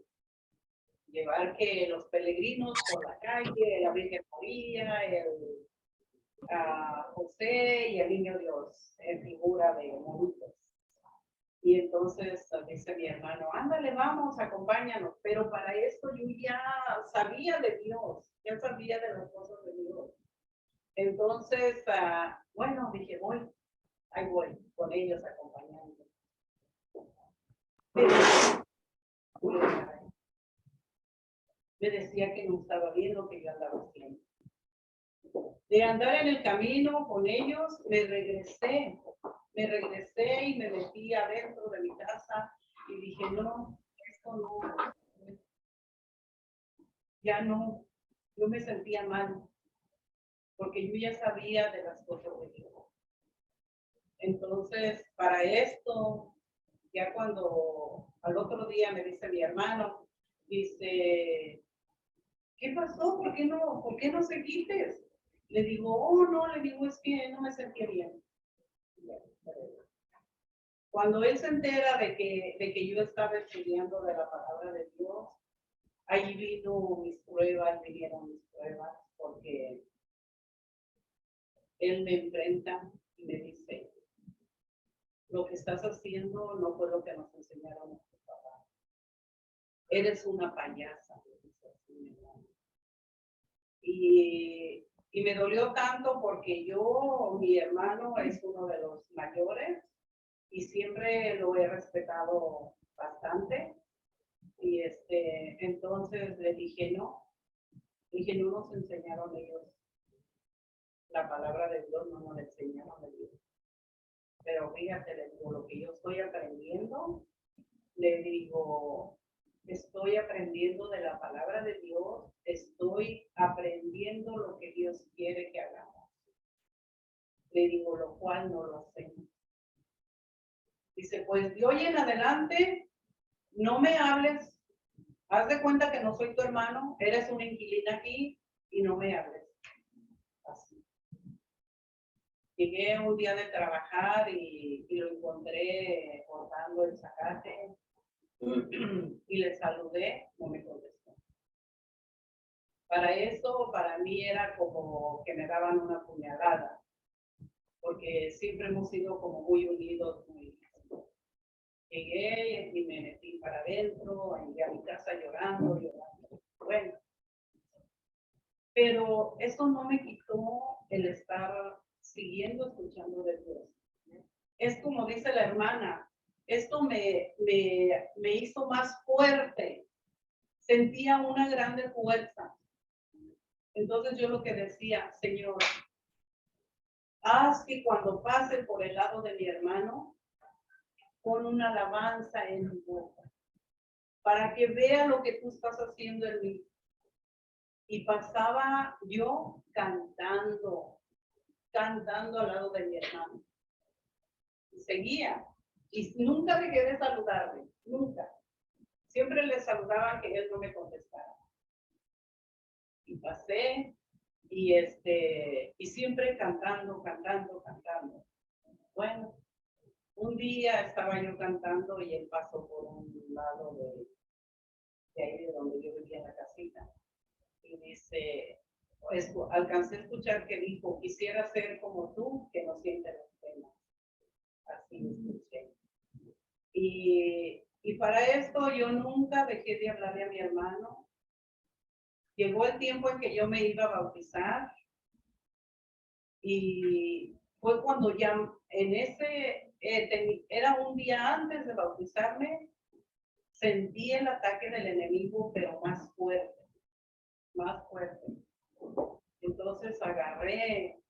llevar que los peregrinos por la calle, la Virgen María, a José y el niño Dios en figura de monitos. Y entonces dice mi hermano, ándale, vamos, acompáñanos. Pero para esto yo ya sabía de Dios, ya sabía de las cosas de Dios. Entonces, bueno, dije, ahí voy, con ellos acompañando. Pero me decía que no estaba bien lo que yo andaba haciendo. De andar en el camino con ellos, me regresé y me metí adentro de mi casa y dije, no, esto no, ya no, yo me sentía mal, porque yo ya sabía de las cosas de Dios. Entonces, para esto, ya cuando al otro día me dice mi hermano, dice, ¿qué pasó? ¿Por qué no seguiste? Le digo, oh, no, le digo, es que no me sentía bien. Cuando él se entera de que yo estaba estudiando de la palabra de Dios, ahí vinieron mis pruebas, porque él me enfrenta y me dice, lo que estás haciendo no fue lo que nos enseñaron nuestros papás. Eres una payasa. Y me dolió tanto porque mi hermano es uno de los mayores y siempre lo he respetado bastante. Y entonces le dije, no nos enseñaron ellos la palabra de Dios, no nos enseñaron de Dios. Pero fíjate, le digo, lo que yo estoy aprendiendo, le digo, estoy aprendiendo de la palabra de Dios, estoy aprendiendo lo que Dios quiere que hagamos. Le digo, lo cual no lo hacemos. Dice, pues de hoy en adelante, no me hables, haz de cuenta que no soy tu hermano, eres una inquilina aquí y no me hables. Así. Llegué un día de trabajar y lo encontré cortando el zacate y le saludé, no me contestó. Para eso, para mí era como que me daban una puñalada, porque siempre hemos sido como muy unidos, Llegué y me metí para adentro, llegué a mi casa llorando. Bueno, pero eso no me quitó el estar siguiendo escuchando de Dios. Es como dice la hermana, esto me hizo más fuerte, sentía una grande fuerza. Entonces yo lo que decía, Señor, haz que cuando pase por el lado de mi hermano, pon una alabanza en mi boca, para que vea lo que tú estás haciendo en mí. Y pasaba yo cantando al lado de mi hermano. Y seguía. Y nunca dejé de saludarle, nunca. Siempre le saludaba que él no me contestara. Y pasé, y siempre cantando. Bueno, un día estaba yo cantando y él pasó por un lado de ahí de donde yo vivía en la casita. Y dice, pues alcancé a escuchar que dijo, quisiera ser como tú, que no siente las penas. Así escuché. Y para esto yo nunca dejé de hablarle a mi hermano. Llegó el tiempo en que yo me iba a bautizar y fue cuando ya era un día antes de bautizarme, sentí el ataque del enemigo, pero más fuerte. Entonces agarré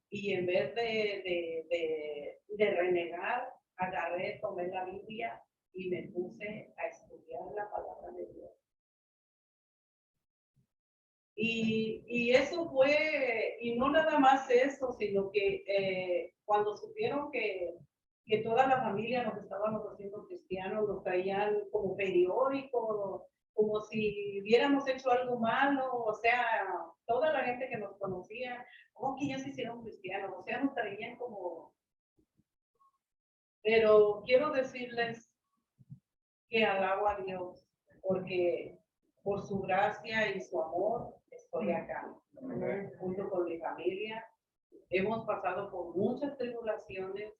y en vez de renegar, tomé la Biblia y me puse a estudiar la palabra de Dios. Y eso fue, y no nada más eso, sino que cuando supieron que toda la familia nos estábamos haciendo cristianos, nos traían como periódico, como si hubiéramos hecho algo malo, o sea, toda la gente que nos conocía, como que ya se hicieron cristianos, o sea, nos traían como... Pero quiero decirles que alabo a Dios, porque por su gracia y su amor, estoy acá, junto con mi familia. Hemos pasado por muchas tribulaciones.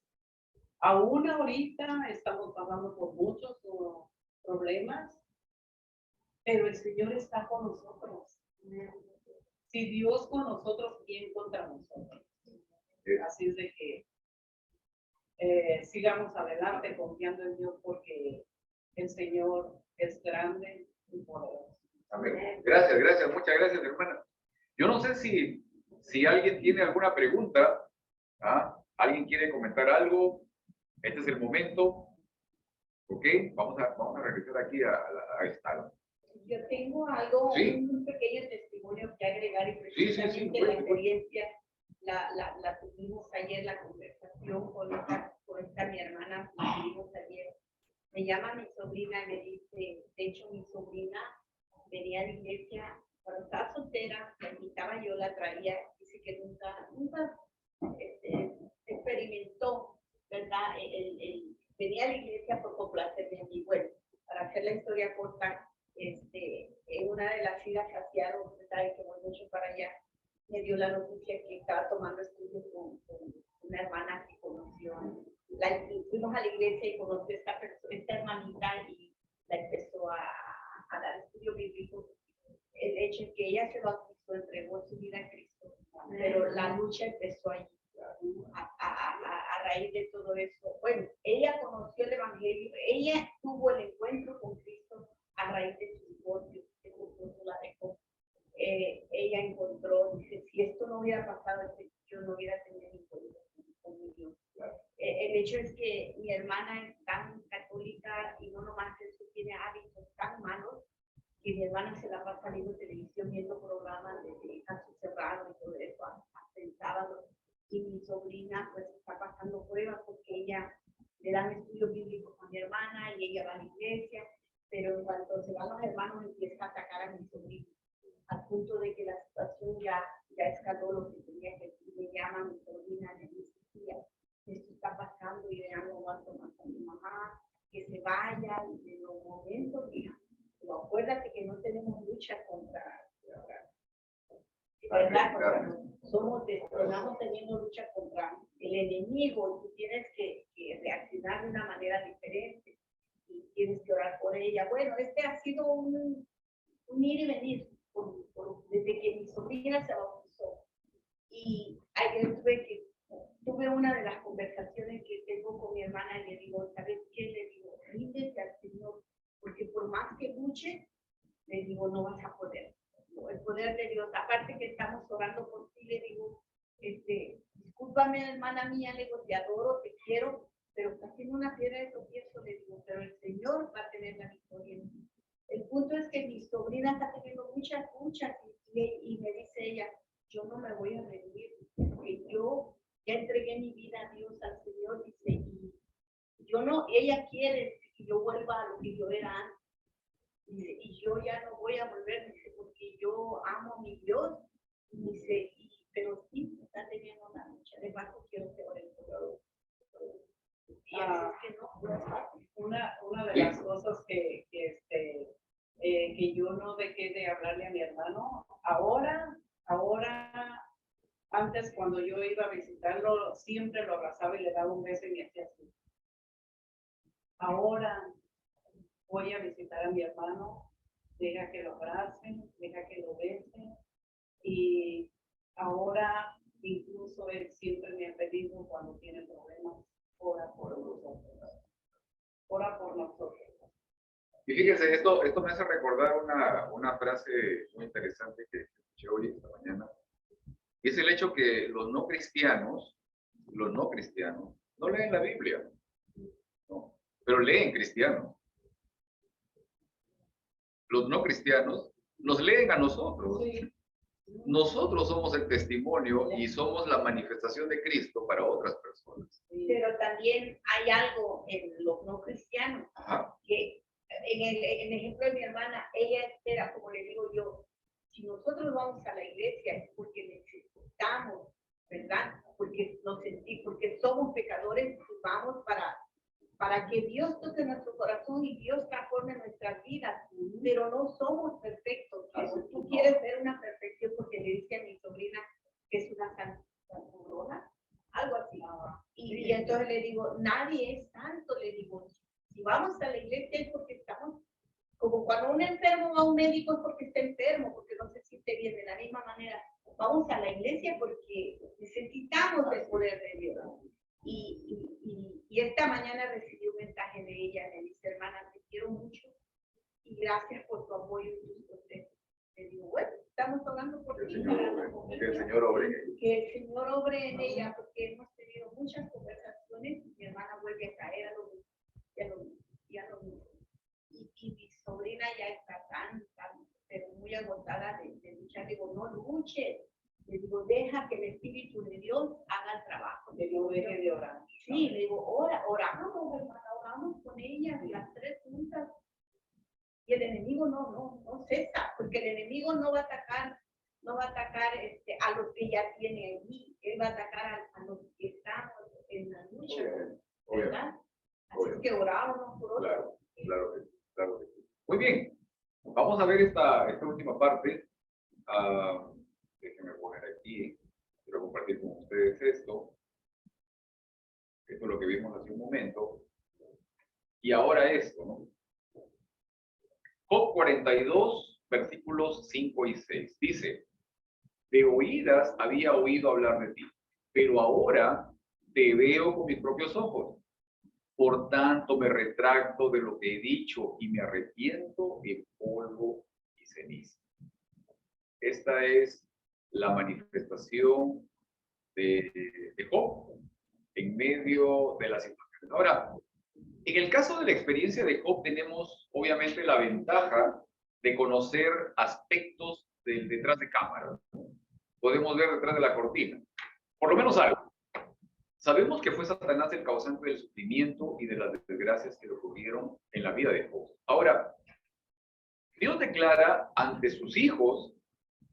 Aún ahorita estamos pasando por muchos problemas, pero el Señor está con nosotros. Si Dios con nosotros, ¿quién contra nosotros? Así es de que sigamos adelante confiando en Dios porque el Señor es grande y poderoso. Amén. Gracias, gracias, muchas gracias, hermana. Yo no sé si alguien tiene alguna pregunta, ¿ah? ¿Alguien quiere comentar algo? Este es el momento. Ok, vamos a regresar aquí a esta. Yo tengo algo, Sí. un pequeño testimonio que agregar y Sí, precisamente bueno, la experiencia la tuvimos ayer, la conversación con esta mi hermana, la tuvimos ayer. Me llama mi sobrina y me dice, de hecho mi sobrina venía a la iglesia, cuando estaba soltera, la invitaba yo, la traía, dice que nunca experimentó, ¿verdad? Venía a la iglesia por complacerme a mí. Bueno, para hacer la historia corta, en una de las idas hacia Seattle, que voy mucho para allá, me dio la noticia que estaba tomando estudios con una hermana que conoció. Fuimos a la iglesia y conoció esta hermanita y la empezó a dar estudio bíblico. El hecho es que ella se bautizó, entregó su vida a Cristo, pero la lucha empezó ahí. A raíz de todo eso, bueno, ella conoció el evangelio, ella tuvo el encuentro con Cristo a raíz de su divorcio, que su esposo la dejó. Ella encontró, dice, si esto no hubiera pasado, yo no hubiera tenido encuentro con mi Dios. El hecho es que mi hermana es tan católica y no nomás eso, tiene hábitos tan malos que mi hermana se la pasa viendo televisión, viendo programas de casos cerrados y todo eso, hasta el sábado. Y mi sobrina pues está pasando pruebas porque ella le dan estudios bíblicos a mi hermana y ella va a la iglesia, pero en cuanto se van los hermanos empieza a atacar a mi sobrina, al punto de que la situación ya escaló lo que tenía que decir. Me llama mi sobrina, le dice, tía, esto está pasando y ya no aguanto más a mi mamá, que se vaya, y de los momentos, mira, pero acuérdate que no tenemos lucha contra ¿verdad? Estamos teniendo lucha contra el enemigo y tú tienes que reaccionar de una manera diferente y tienes que orar por ella. Bueno, ha sido un ir y venir desde que mi sobrina se bautizó. Y ayer tuve una de las conversaciones que tengo con mi hermana y le digo, ¿sabes qué? Le digo, ríndete al Señor, porque por más que luche, le digo, no vas a poder. El poder de Dios, aparte que estamos orando por ti, le digo, discúlpame hermana mía, le digo, te adoro, te quiero, pero está haciendo una piedra de tropiezo, le digo, pero el Señor va a tener la victoria. El punto es que mi sobrina está teniendo muchas luchas y me dice ella, yo no me voy a rendir, porque yo ya entregué mi vida a Dios, al Señor, dice, y yo no, ella quiere que yo vuelva a lo que yo era antes. Dice, y yo ya no voy a volver, dice, porque yo amo a mi Dios. Dice, pero sí, está teniendo una lucha. De paso, quiero que oren por Dios. Y así es que no es fácil. Una de las cosas que yo no dejé de hablarle a mi hermano, ahora, antes cuando yo iba a visitarlo, siempre lo abrazaba y le daba un beso y me hacía así. Ahora voy a visitar a mi hermano, deja que lo abracen, deja que lo besen. Y ahora, incluso él siempre me ha pedido cuando tiene problemas, ora por nosotros. Ora por nosotros. Y fíjense, esto me hace recordar una frase muy interesante que escuché hoy esta mañana. Y es el hecho que los no cristianos no leen la Biblia, ¿no? Pero leen cristianos. Los no cristianos nos leen a nosotros. Sí. Nosotros somos el testimonio y somos la manifestación de Cristo para otras personas. Pero también hay algo en los no cristianos, Ajá. que en el ejemplo de mi hermana, ella espera, como le digo yo, si nosotros vamos a la iglesia es porque necesitamos, ¿verdad? Porque porque somos pecadores y vamos para que Dios toque nuestro corazón y Dios transforme nuestras vidas, pero no somos nadie es santo, le digo. Si vamos a la iglesia es porque estamos, como cuando un enfermo va a un médico es porque está enfermo, porque no se siente bien. De la misma manera, vamos a la iglesia porque necesitamos del poder de Dios. Y esta mañana recibí un mensaje de ella, me dice, hermana, te quiero mucho y gracias por tu apoyo y tus consejos. Le digo, bueno, estamos hablando por ti. Que el Señor obre en ella. Que el Señor obre en ella, porque hemos tenido muchas conversaciones y mi hermana vuelve a caer a lo mismo, ya lo mismo. Y mi sobrina ya está tan, pero muy agotada de luchar. Digo, no luches. Le digo, deja que el Espíritu de Dios haga el trabajo. Que no deje de orar. Sí, le digo, oramos, hermana, oramos con ella, las tres juntas. Y el enemigo no cesa, porque el enemigo no va a atacar a los que ya tiene allí. Él va a atacar a los que estamos en la lucha, ¿verdad? Así que oramos por otros. Claro que sí. Muy bien, vamos a ver esta última parte. Déjenme poner aquí, quiero compartir con ustedes esto. Esto es lo que vimos hace un momento. Y ahora esto, ¿no? Job 42, versículos 5 y 6. Dice, de oídas había oído hablar de ti, pero ahora te veo con mis propios ojos. Por tanto, me retracto de lo que he dicho y me arrepiento en polvo y ceniza. Esta es la manifestación de Job en medio de la situación. Ahora, en el caso de la experiencia de Job tenemos obviamente la ventaja de conocer aspectos del detrás de cámara. Podemos ver detrás de la cortina, por lo menos algo. Sabemos que fue Satanás el causante del sufrimiento y de las desgracias que le ocurrieron en la vida de Job. Ahora, Dios declara ante sus hijos,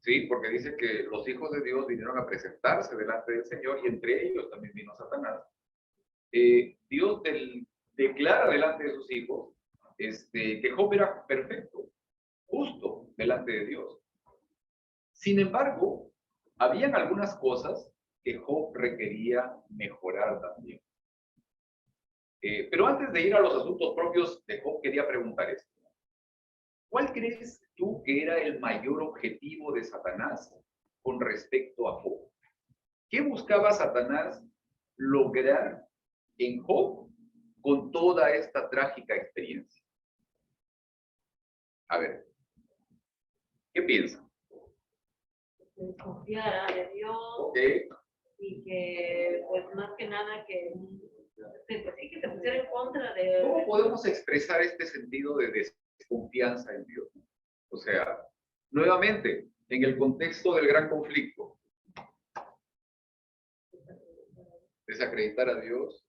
¿sí? Porque dice que los hijos de Dios vinieron a presentarse delante del Señor y entre ellos también vino Satanás. Dios declara delante de sus hijos que Job era perfecto, justo delante de Dios. Sin embargo, habían algunas cosas que Job requería mejorar también. Pero antes de ir a los asuntos propios de Job, quería preguntar esto. ¿Cuál crees tú que era el mayor objetivo de Satanás con respecto a Job? ¿Qué buscaba Satanás lograr en Job con toda esta trágica experiencia? A ver, ¿qué piensan? Desconfiara de Dios. Okay. Y que, pues, más que nada, que se pusiera en contra de... ¿Cómo podemos expresar este sentido de desconfianza en Dios? O sea, nuevamente, en el contexto del gran conflicto, desacreditar a Dios,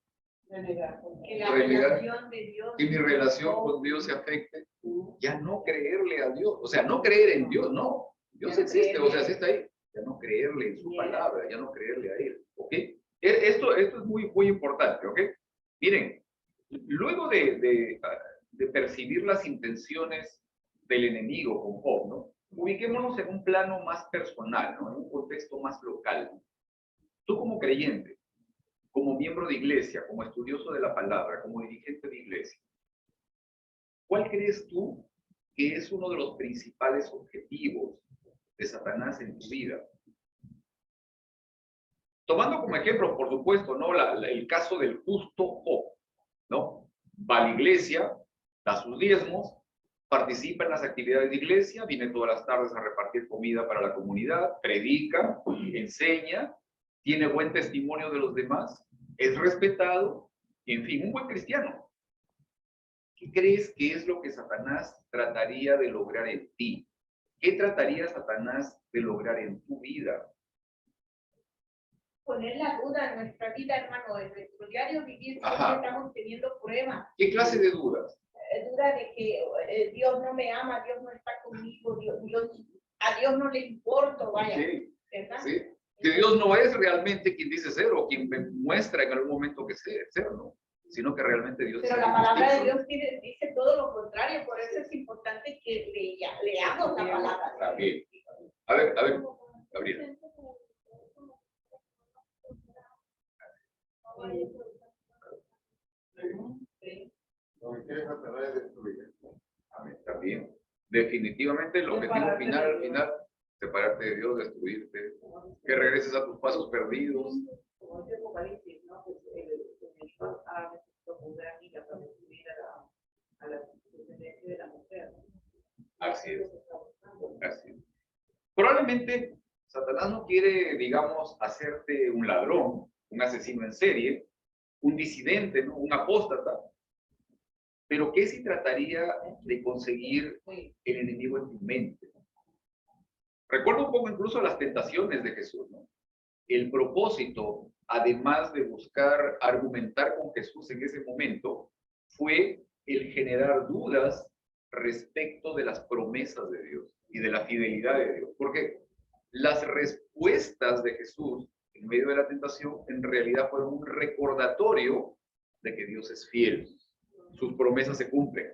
Que la relación de Dios, que mi relación con Dios se afecte, ya no creerle a Dios, o sea, no creer en Dios, no, Dios existe, o sea, sí está ahí, ya no creerle en su palabra, ya no creerle a Él, ¿ok? Esto es muy, muy importante, ¿ok? Miren, luego de percibir las intenciones del enemigo con Job, ¿no? Ubiquémonos en un plano más personal, ¿no? En un contexto más local. Tú como creyente, como miembro de iglesia, como estudioso de la palabra, como dirigente de iglesia, ¿cuál crees tú que es uno de los principales objetivos de Satanás en tu vida? Tomando como ejemplo, por supuesto, ¿no? El caso del justo Job, ¿no? Va a la iglesia, da sus diezmos, participa en las actividades de iglesia, viene todas las tardes a repartir comida para la comunidad, predica, enseña, tiene buen testimonio de los demás, es respetado, en fin, un buen cristiano. ¿Qué crees que es lo que Satanás trataría de lograr en ti? ¿Qué trataría Satanás de lograr en tu vida? Poner la duda en nuestra vida, hermano, en nuestro diario vivir siempre estamos teniendo pruebas. ¿Qué clase de dudas? Duda de que Dios no me ama, Dios no está conmigo, a Dios no le importo, vaya, ¿verdad? Sí. Que Dios no es realmente quien dice ser o quien me muestra en algún momento que ser, ¿no? Sino que realmente Dios Pero es la palabra de justicia. Dios dice todo lo contrario, por eso es importante que leamos la palabra. Está bien. A ver, Gabriela. Sí. Lo que quiere Satanás es destruir. Amén. También. Definitivamente el objetivo Separarte final, de al Dios. final, separarte de Dios, destruirte, que regreses a tus pasos perdidos. Como dice Apocalipsis, ¿no? Pues el Señor ha necesitado con gran ira para destruir a la descendencia de la mujer. Así es. Así es. Probablemente Satanás no quiere, digamos, hacerte un ladrón, un asesino en serie, un disidente, ¿no? Un apóstata. Pero ¿qué si trataría de conseguir el enemigo en tu mente? Recuerda un poco incluso las tentaciones de Jesús, ¿no? El propósito, además de buscar argumentar con Jesús en ese momento, fue el generar dudas respecto de las promesas de Dios y de la fidelidad de Dios. Porque las respuestas de Jesús en medio de la tentación en realidad fueron un recordatorio de que Dios es fiel. Sus promesas se cumplen.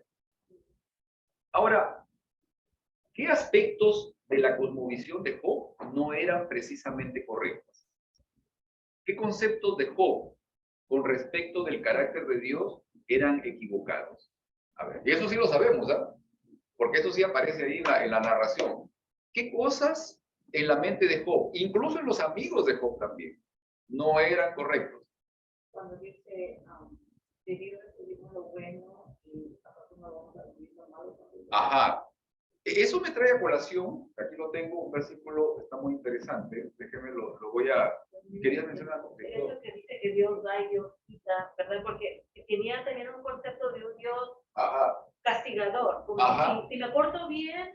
Ahora, ¿qué aspectos de la cosmovisión de Job no eran precisamente correctos? ¿Qué conceptos de Job con respecto del carácter de Dios eran equivocados? A ver, y eso sí lo sabemos, ¿ah? Porque eso sí aparece ahí en la narración. ¿Qué cosas en la mente de Job, incluso en los amigos de Job también, no eran correctos? Cuando dice, debido recibimos lo bueno y nosotros no vamos a recibir lo malo. Ajá. Eso me trae a colación, aquí lo tengo, un versículo, está muy interesante, déjeme lo voy a... ¿Querías mencionar? Eso que dice que Dios da y Dios quita, ¿verdad? Porque tenía también un concepto de un Dios Ajá, castigador, como Ajá. si me porto bien,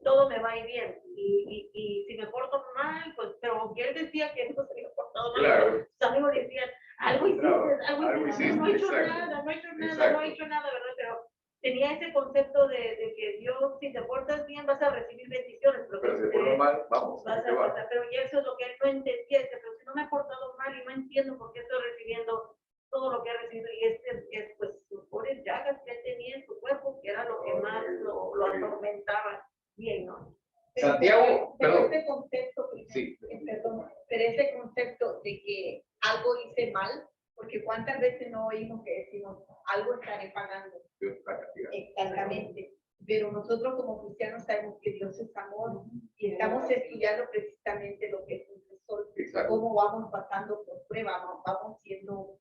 todo me va a ir bien, y si me porto mal, pues, pero aunque él decía que no se había portado mal, claro. sus amigos decían, algo hiciste, Algo hiciste, no he hecho exacto. nada, no he hecho nada, Exacto. no he hecho nada, ¿verdad? Pero tenía ese concepto de que Dios, si te portas bien, vas a recibir bendiciones, Pero si porto mal, vamos, vas ¿qué a va? pasar, pero ya eso es lo que él no entendía, dice, pero si no me he portado mal y no entiendo por qué estoy recibiendo todo lo que he recibido, y es pues sus pobres llagas que él tenía en su cuerpo, que era lo que más lo atormentaba bien, ¿no? Santiago, pero perdón. ese concepto, Sí. perdón, pero ese concepto de que algo hice mal, porque cuántas veces no oímos que decimos algo estaré pagando. Dios está castigando. Exactamente. Pero nosotros como cristianos sabemos que Dios es amor y estamos estudiando precisamente lo que es un tesoro, Exacto. cómo vamos pasando por pruebas, vamos siendo,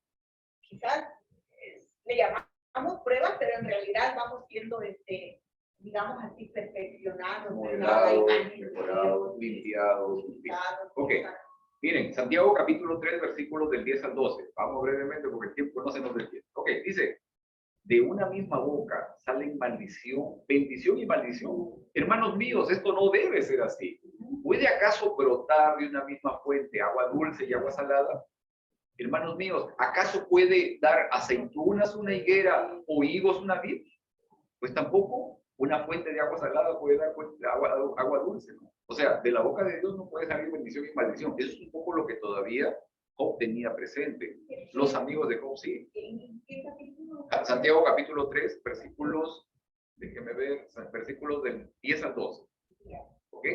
quizás le llamamos pruebas, pero en realidad vamos siendo, digamos así, perfeccionados, Modelados, mejorados, limpiados. Ok. Miren, Santiago capítulo 3, versículos del 10 al 12. Vamos brevemente porque el tiempo no se nos detiene. Ok, dice, de una misma boca salen bendición y maldición. Hermanos míos, esto no debe ser así. ¿Puede acaso brotar de una misma fuente agua dulce y agua salada? Hermanos míos, ¿acaso puede dar aceitunas una higuera o higos una vid? Pues tampoco una fuente de agua salada puede dar agua dulce, ¿no? O sea, de la boca de Dios no puede salir bendición y maldición. Eso es un poco lo que todavía Job tenía presente. Los amigos de Job sí. Santiago capítulo 3, versículos, déjeme ver, versículos del 10 al 12. ¿Ok?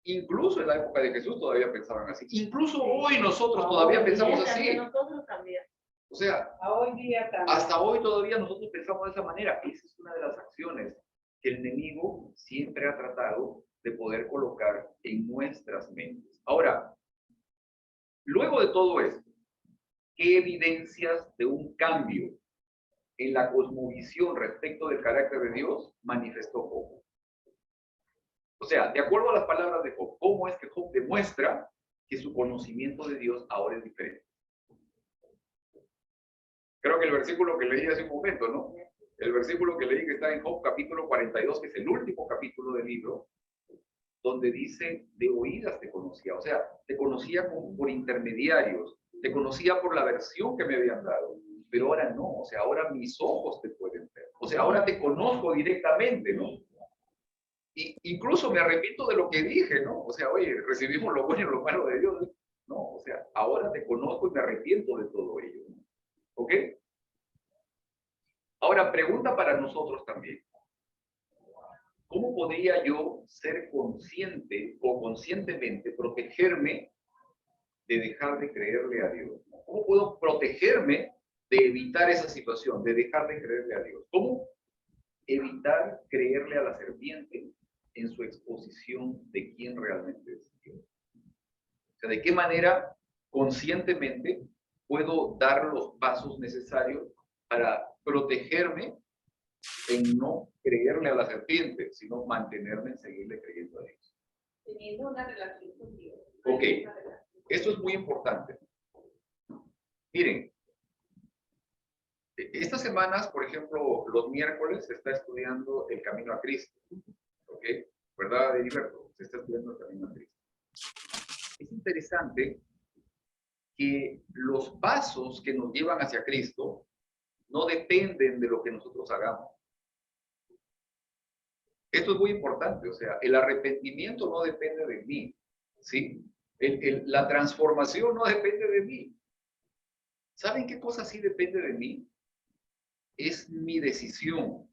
Incluso en la época de Jesús todavía pensaban así. Incluso hoy nosotros todavía pensamos así. Nosotros también. O sea, Hoy día también. hasta hoy todavía nosotros pensamos de esa manera. Esa es una de las acciones que el enemigo siempre ha tratado de poder colocar en nuestras mentes. Ahora, luego de todo esto, ¿qué evidencias de un cambio en la cosmovisión respecto del carácter de Dios manifestó Job? O sea, de acuerdo a las palabras de Job, ¿cómo es que Job demuestra que su conocimiento de Dios ahora es diferente? Creo que el versículo que leí hace un momento, ¿no? El versículo que leí que está en Job capítulo 42, que es el último capítulo del libro, donde dice, de oídas te conocía. O sea, te conocía por intermediarios, te conocía por la versión que me habían dado, pero ahora no. O sea, ahora mis ojos te pueden ver. O sea, ahora te conozco directamente, ¿no? Y incluso me arrepiento de lo que dije, ¿no? O sea, oye, recibimos lo bueno y lo malo de Dios, ¿no? O sea, ahora te conozco y me arrepiento de todo ello, ¿no? ¿Ok? Ahora, pregunta para nosotros también. ¿Cómo podría yo ser consciente o conscientemente protegerme de dejar de creerle a Dios? ¿Cómo puedo protegerme de evitar esa situación, de dejar de creerle a Dios. ¿Cómo? Evitar creerle a la serpiente en su exposición de quién realmente es Dios. O sea, de qué manera conscientemente puedo dar los pasos necesarios para protegerme en no creerle a la serpiente, sino mantenerme en seguirle creyendo a Dios. Teniendo una relación con Dios. Ok, esto es muy importante. Miren, estas semanas, por ejemplo, los miércoles se está estudiando el camino a Cristo. ¿Ok? ¿Verdad, Heriberto? Se está estudiando el camino a Cristo. Es interesante que los pasos que nos llevan hacia Cristo no dependen de lo que nosotros hagamos. Esto es muy importante, o sea, el arrepentimiento no depende de mí, ¿sí? La transformación no depende de mí. ¿Saben qué cosa sí depende de mí? Es mi decisión.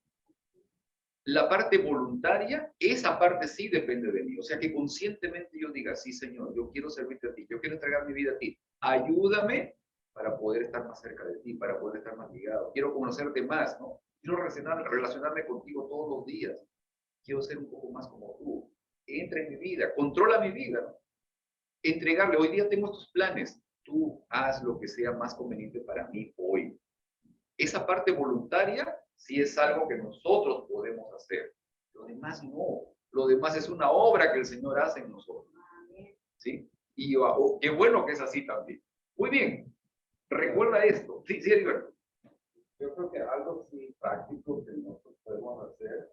La parte voluntaria, esa parte sí depende de mí. O sea, que conscientemente yo diga, sí, Señor, yo quiero servirte a ti, yo quiero entregar mi vida a ti. Ayúdame para poder estar más cerca de ti, para poder estar más ligado. Quiero conocerte más, ¿no? Quiero relacionarme contigo todos los días. Quiero ser un poco más como tú. Entra en mi vida, controla mi vida, ¿no? Entregarle, hoy día tengo estos planes. Tú haz lo que sea más conveniente para mí hoy. Esa parte voluntaria sí es algo que nosotros podemos hacer. Lo demás no. Lo demás es una obra que el Señor hace en nosotros. ¿Sí? Y qué bueno que es así también. Muy bien. Recuerda esto. Sí, sí, Edgar. Yo creo que algo sí práctico que nosotros podemos hacer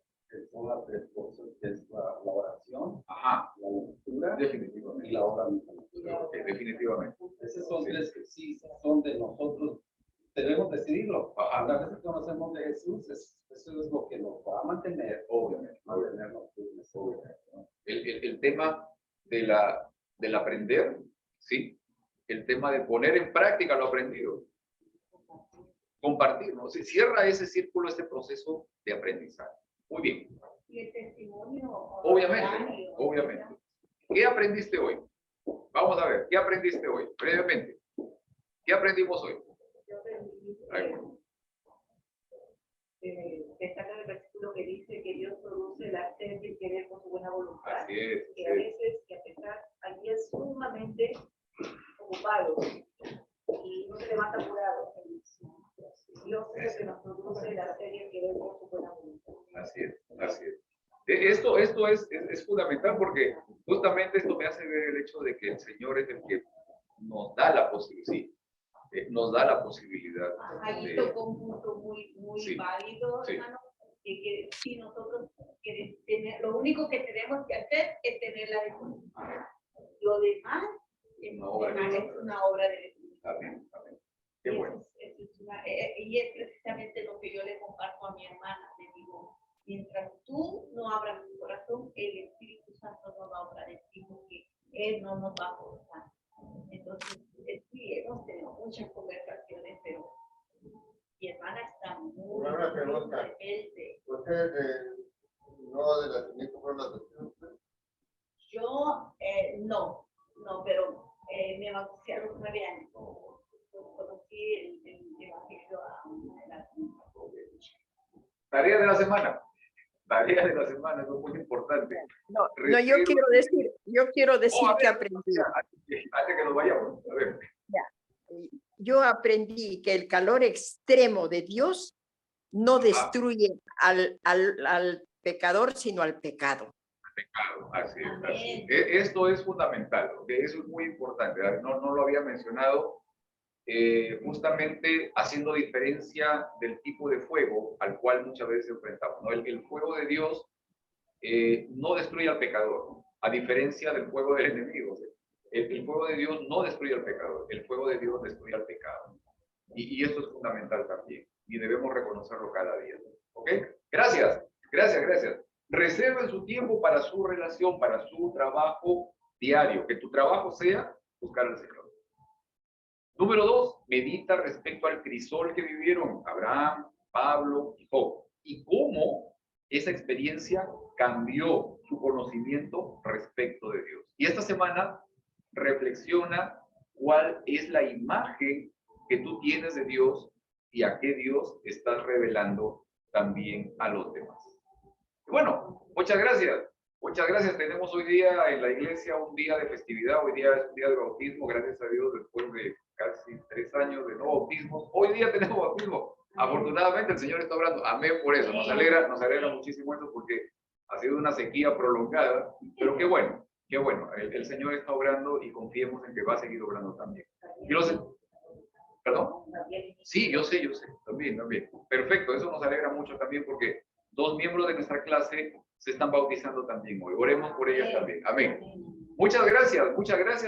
son las tres cosas, que es la oración, Ajá. la lectura Definitivamente. y la obra misma. Definitivamente. Esas son Sí. tres que sí son de nosotros. Debemos decidirlo. Ajá. Una vez que conocemos de Jesús, eso es lo que nos va a mantener, obviamente, mantenernos firmes, obviamente, ¿no? El tema del aprender, ¿sí? El tema de poner en práctica lo aprendido. Compartir, ¿no? Se cierra ese círculo, este proceso de aprendizaje. Muy bien. Y el testimonio. Obviamente, obviamente. ¿Qué aprendiste hoy? Vamos a ver, ¿qué aprendiste hoy? Brevemente. ¿Qué aprendimos hoy? Yo aprendí Ay, bueno. destaca el versículo que dice que Dios produce el hacer y el querer con su buena voluntad. Así es. Que a veces, que a pesar, hay días sumamente ocupados y no se levanta apurado. Dios es el que nos produce el hacer y el querer con su buena voluntad. Así es, así es. Esto es fundamental porque justamente esto me hace ver el hecho de que el Señor es el que nos da la posibilidad, sí, nos da la posibilidad. Ahí tocó un punto muy Sí, válido, sí. hermano, que si nosotros queremos tener, lo único que tenemos que hacer es tener la disposición. Lo demás es una obra de Dios. Amén, amén. Qué bueno. Y es precisamente lo que yo le comparto a mi hermana. Le digo, mientras tú no abras tu corazón, el Espíritu Santo no va a obrar en ti porque Él no nos va a forzar. Entonces, sí, hemos tenido muchas conversaciones, pero mi hermana está muy rebelde. ¿Usted no de nacimiento fueron las vecinas? Yo, no, pero me bauticé a los 9 años. Conocí el evangelio a una edad. Tarea de la semana. Tarea de la semana, eso es muy importante. No, yo quiero decir que aprendí. Antes que nos vayamos, a ver. Yo aprendí que el calor extremo de Dios no destruye al pecador, sino al pecado. Pecado, así es, así es. Esto es fundamental, ¿okay? Eso es muy importante. No lo había mencionado, justamente haciendo diferencia del tipo de fuego al cual muchas veces enfrentamos, ¿no? El fuego de Dios no destruye al pecador, ¿no? A diferencia del fuego del enemigo. El fuego de Dios no destruye al pecador, el fuego de Dios destruye al pecado. Y esto es fundamental también, y debemos reconocerlo cada día. ¿Ok? Gracias, gracias, gracias. Reserven su tiempo para su relación, para su trabajo diario. Que tu trabajo sea buscar al Señor. Número 2, medita respecto al crisol que vivieron Abraham, Pablo y Job. Y cómo esa experiencia cambió su conocimiento respecto de Dios. Y esta semana reflexiona cuál es la imagen que tú tienes de Dios y a qué Dios estás revelando también a los demás. Y bueno, muchas gracias. Muchas gracias. Tenemos hoy día en la iglesia un día de festividad. Hoy día es un día de bautismo, gracias a Dios, después de casi 3 años de no bautismo. Hoy día tenemos bautismo. Afortunadamente el Señor está obrando. Amén por eso. Nos alegra muchísimo eso porque ha sido una sequía prolongada. Pero qué bueno, qué bueno. El Señor está obrando y confiemos en que va a seguir obrando también. Y los, ¿Perdón? Sí, yo sé, también. Perfecto, eso nos alegra mucho también porque 2 miembros de nuestra clase se están bautizando también hoy. Oremos por ellas también. Amén. Muchas gracias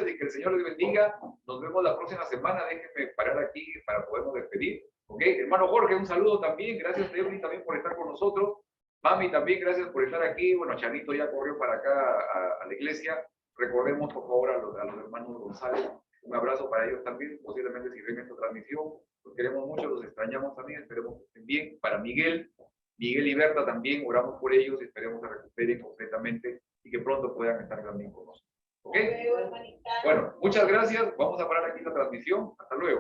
y que el Señor les bendiga. Nos vemos la próxima semana. Déjenme parar aquí para podernos despedir. ¿Ok? Hermano Jorge, un saludo también. Gracias, Evelyn, también por estar con nosotros. Mami, también gracias por estar aquí. Bueno, Chanito ya corrió para acá a la iglesia. Recordemos, por favor, a los hermanos González. Un abrazo para ellos también. Posiblemente si ven esta transmisión. Los queremos mucho, los extrañamos también. Esperemos que estén bien. Para Miguel y Berta también, oramos por ellos y esperemos que recuperen completamente y que pronto puedan estar también con nosotros. ¿Ok? Bueno, muchas gracias. Vamos a parar aquí la transmisión. Hasta luego.